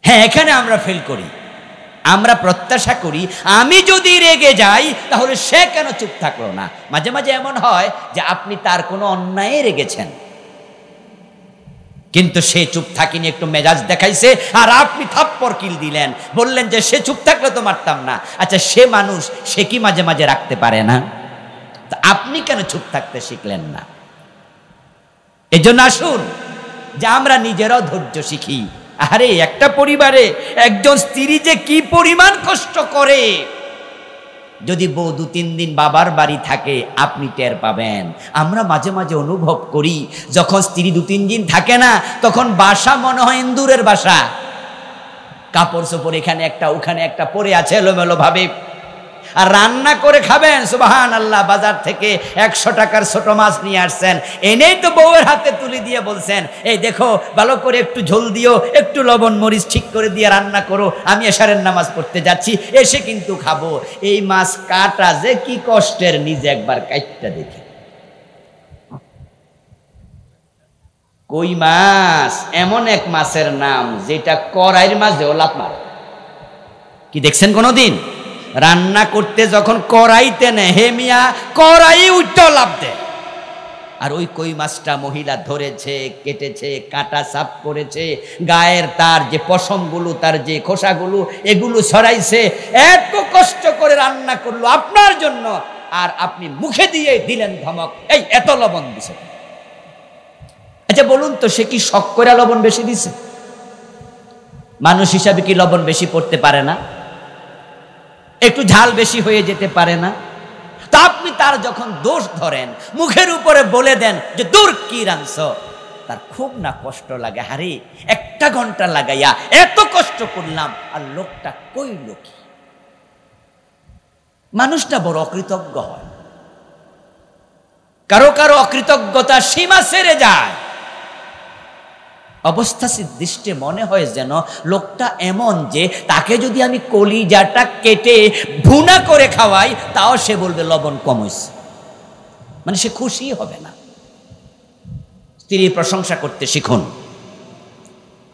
হ্যাঁ, এখানে আমরা ফেল করি। আমরা প্রত্যাশা করি আমি যদি রেগে যাই তাহলে সে কেন চুপ থাকলো না। মাঝে মাঝে এমন হয় যে আপনি তার কোনো অন্যায়ে রেগেছেন, কিন্তু সে চুপ থাকিনি, একটু মেজাজ দেখাইছে, আর আপনি থাপ্পড় কিল দিলেন, বললেন যে সে চুপ থাকলে তো মারতাম না। আচ্ছা, সে মানুষ, সে কি মাঝে মাঝে রাখতে পারে না? তা আপনি কেন চুপ থাকতে শিখলেন না? এজন্য আসুন যে আমরা নিজেরাও ধৈর্য শিখি। আরে একটা পরিবারে একজন স্ত্রী যে কি পরিমাণ কষ্ট করে, যদি বউ 2-3 দিন বাবার বাড়ি থাকে আপনি টের পাবেন। আমরা মাঝে মাঝে অনুভব করি যখন স্ত্রী 2-3 দিন থাকে না, তখন বাসা মনে হয় ইন্দুরের বাসা। কাপড় চোপড় এখানে একটা ওখানে একটা পরে আছে এলোমেলো ভাবে। আর রান্না করে খাবেন, সুবহানাল্লাহ, বাজার থেকে 100 টাকার ছোট মাছ নিয়ে আসছেন, এনেই তো বউয়ের হাতে তুলে দিয়ে বলছেন, এই দেখো ভালো করে একটু ঝোল দিও, একটু লবণ মরিচ ঠিক করে দিয়ে রান্না করো, আমি এশারের নামাজ পড়তে যাচ্ছি, এসে কিন্তু খাবো। এই মাছ কাটা যে কি কষ্টের, নিজে একবার কাটটা দেখি। কই মাছ এমন এক মাছের নাম যেটা কড়াইয়ের মাঝেও লাফ মারে। কি দেখছেন কোনোদিন? রান্না করতে যখন কড়াইতে নেয়, হে মিয়া, কড়াই উল্টো লাফ দেয়। আর ওই কই মাছটা মহিলা ধরেছে, কেটেছে, কাটা সাফ করেছে, গায়ের তার যে পশমগুলো, তার যে খোসাগুলো, এগুলো ছড়াইছে, এত কষ্ট করে রান্না করলো আপনার জন্য, আর আপনি মুখে দিয়ে দিলেন ধমক, এই এত লবণ দিছে। আচ্ছা বলুন তো, সে কি শখ করে লবণ বেশি দিছে? মানুষ হিসাবে কি লবণ বেশি পড়তে পারে না? একটু ঝাল বেশি হয়ে যেতে পারে না? তা আপনি তার যখন দোষ ধরেন, মুখের উপরে বলে দেন যে দূর কি রাঁধছ, তার খুব না কষ্ট লাগে। হারে 1 ঘন্টা লাগাইয়া এত কষ্ট করলাম, আর লোকটা কইল কি? মানুষটা বড় অকৃতজ্ঞ হয়। কারো কারো অকৃতজ্ঞতা সীমা ছেড়ে যায়। অবস্থা দৃষ্টে মনে হয় যেন লোকটা এমন যে তাকে যদি আমি কলিজাটা কেটে ভুনা করে খাওয়াই, তাও সে বলবে লবণ কম হয়েছে, মানে সে খুশি হবে না। স্ত্রীর প্রশংসা করতে শিখুন,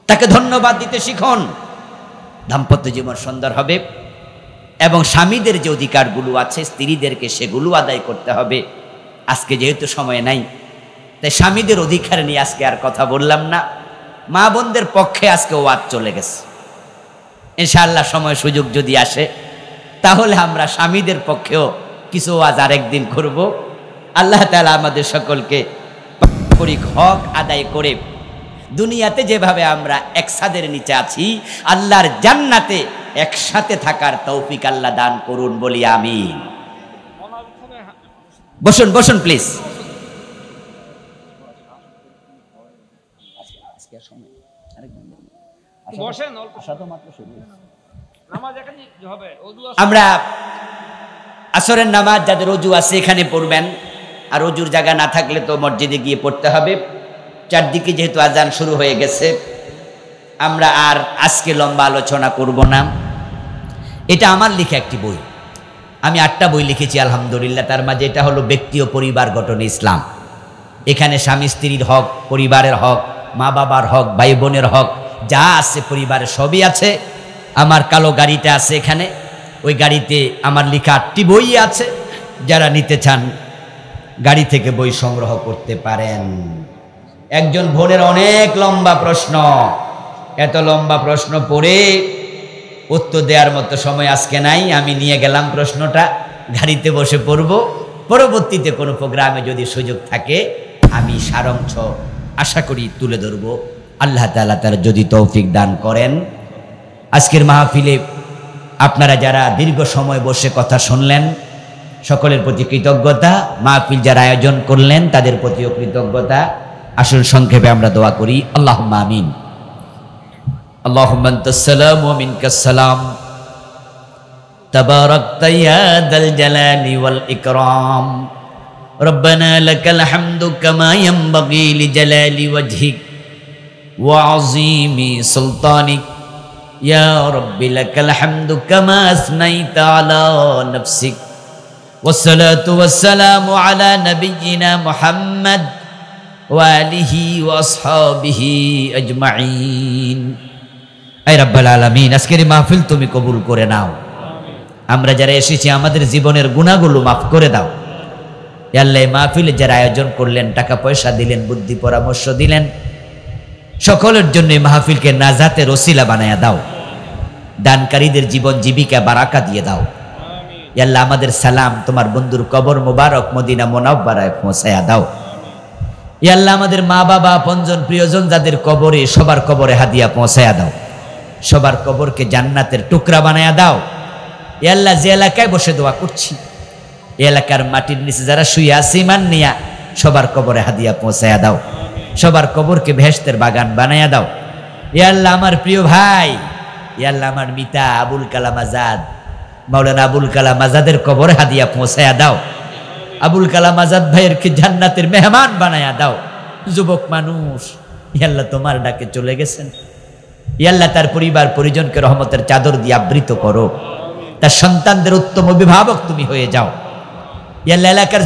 তাকে ধন্যবাদ দিতে শিখুন, দাম্পত্য জীবন সুন্দর হবে। এবং স্বামীদের যে অধিকারগুলো আছে স্ত্রীদেরকে সেগুলো আদায় করতে হবে। আজকে যেহেতু সময় নাই, তাই স্বামীদের অধিকার নিয়ে আজকে আর কথা বললাম না। মা বোনদের পক্ষে আজকে ওয়াজ চলে গেছে। ইনশাআল্লাহ সময় সুযোগ যদি আসে তাহলে আমরা স্বামীদের পক্ষেও কিছু ওয়াজ আরেকদিন করব। আল্লাহ তাআলা আমাদের সকলকে পারিবারিক হক আদায় করে দুনিয়াতে যেভাবে আমরা এক ছাদের নিচে আছি, আল্লাহর জান্নাতে একসাথে থাকার তৌফিক আল্লাহ দান করুন, বলি আমিন। বসুন বসুন প্লিজ। আমরা আসরের নামাজ যাদের অজু আছে এখানে পড়বেন, আর অজুর জায়গা না থাকলে তো মসজিদে গিয়ে পড়তে হবে। চারদিকে যেহেতু আজান শুরু হয়ে গেছে, আমরা আর আজকে লম্বা আলোচনা করব না। এটা আমার লেখা একটি বই, আমি 8টা বই লিখেছি আলহামদুলিল্লাহ। তার মাঝে এটা হলো ব্যক্তি ও পরিবার গঠনে ইসলাম। এখানে স্বামী স্ত্রীর হক, পরিবারের হক, মা বাবার হক, ভাই বোনের হক, যা আছে পরিবারের সবই আছে। আমার কালো গাড়িটা আছে এখানে, ওই গাড়িতে আমার লেখা 8টি বই আছে। যারা নিতে চান গাড়ি থেকে বই সংগ্রহ করতে পারেন। একজন বোনের অনেক লম্বা প্রশ্ন, এত লম্বা প্রশ্ন পড়ে উত্তর দেওয়ার মতো সময় আজকে নাই। আমি নিয়ে গেলাম প্রশ্নটা, গাড়িতে বসে পড়ব। পরবর্তীতে কোনো প্রোগ্রামে যদি সুযোগ থাকে আমি সারাংশ আশা করি তুলে ধরব, আল্লাহ তাআলা তার যদি তৌফিক দান করেন। আজকের মাহফিলে আপনারা যারা দীর্ঘ সময় বসে কথা শুনলেন সকলের প্রতি কৃতজ্ঞতা। মাহফিল যারা আয়োজন করলেন তাদের প্রতিও কৃতজ্ঞতা। আসল সংক্ষেপে আমরা দোয়া করি, আল্লাহুম্মা আমিন। আল্লাহুম্মা আনতাস সালাম ওয়া মিনকাস সালাম, তাবারাকতা ইয়া যাল জালালি ওয়াল ইকরাম, রব্বানা লাকাল হামদু কামা ইয়ানবাগি লিজালালি ওয়াজহিক ওয়া আযীমি সুলতানিক, ইয়া রাব্বি লাকাল হামদু কামা আসনাইতা আলা নাফসিক, ওয়াসসালাতু ওয়াসসালামু আলা নাবিয়্যিনা মুহাম্মদ ওয়া আলিহি ওয়া আসহাবিহি আজমাইন। আয় রাব্বুল আলামিন, আজকের এই মাহফিল তুমি কবুল করে নাও। আমরা যারা এসেছি আমাদের জীবনের গুনাহগুলো মাফ করে দাও। ইয়া আল্লাহ, এই মাহফিলে যারা আয়োজন করলেন, টাকা পয়সা দিলেন, বুদ্ধি পরামর্শ দিলেন, সকলের জন্য এই মাহফিলকে নাজাতের ওসিলা বানায়া দাও। দানকারীদের জীবন জীবিকা বারাকা দিয়ে দাও। ইয়া আল্লাহ, আমাদের সালাম তোমার বন্ধুর কবর মোবারক মদিনা মুনাওয়ারায় পৌঁছায়া দাও। ইয়া আল্লাহ, আমাদের মা বাবা, আপনজন, প্রিয়জন যাদের কবরে, সবার কবরে হাদিয়া পৌঁছায়া দাও। সবার কবরকে জান্নাতের টুকরা বানায়া দাও। ইয়া আল্লাহ, যে এলাকায় বসে দোয়া করছি, এই এলাকার মাটির নিচে যারা শুয়ে আছে ঈমান নিয়া, সবার কবরে হাদিয়া পৌঁছায়া দাও। সবার কবরকে বেহেশতের বাগান বানায়া দাও। ইয়া আল্লাহ, আমার প্রিয় ভাই, ইয়া আল্লাহ, আমার মিতা আবুল কালাম আজাদ, মাওলানা আবুল কালাম আজাদের কবরে হাদিয়া পৌঁছায়া দাও। আবুল কালাম আজাদ ভাইয়ের কি জান্নাতের মেহমান বানায়া দাও। যুবক মানুষ, ইয়া আল্লাহ, তোমার ডাকে চলে গেছেন। ইয়া আল্লাহ, তার পরিবার পরিজনকে রহমতের চাদর দিয়ে আবৃত করো। তার সন্তানদের উত্তম অভিভাবক তুমি হয়ে যাও। ইয়া আল্লাহ, এলাকার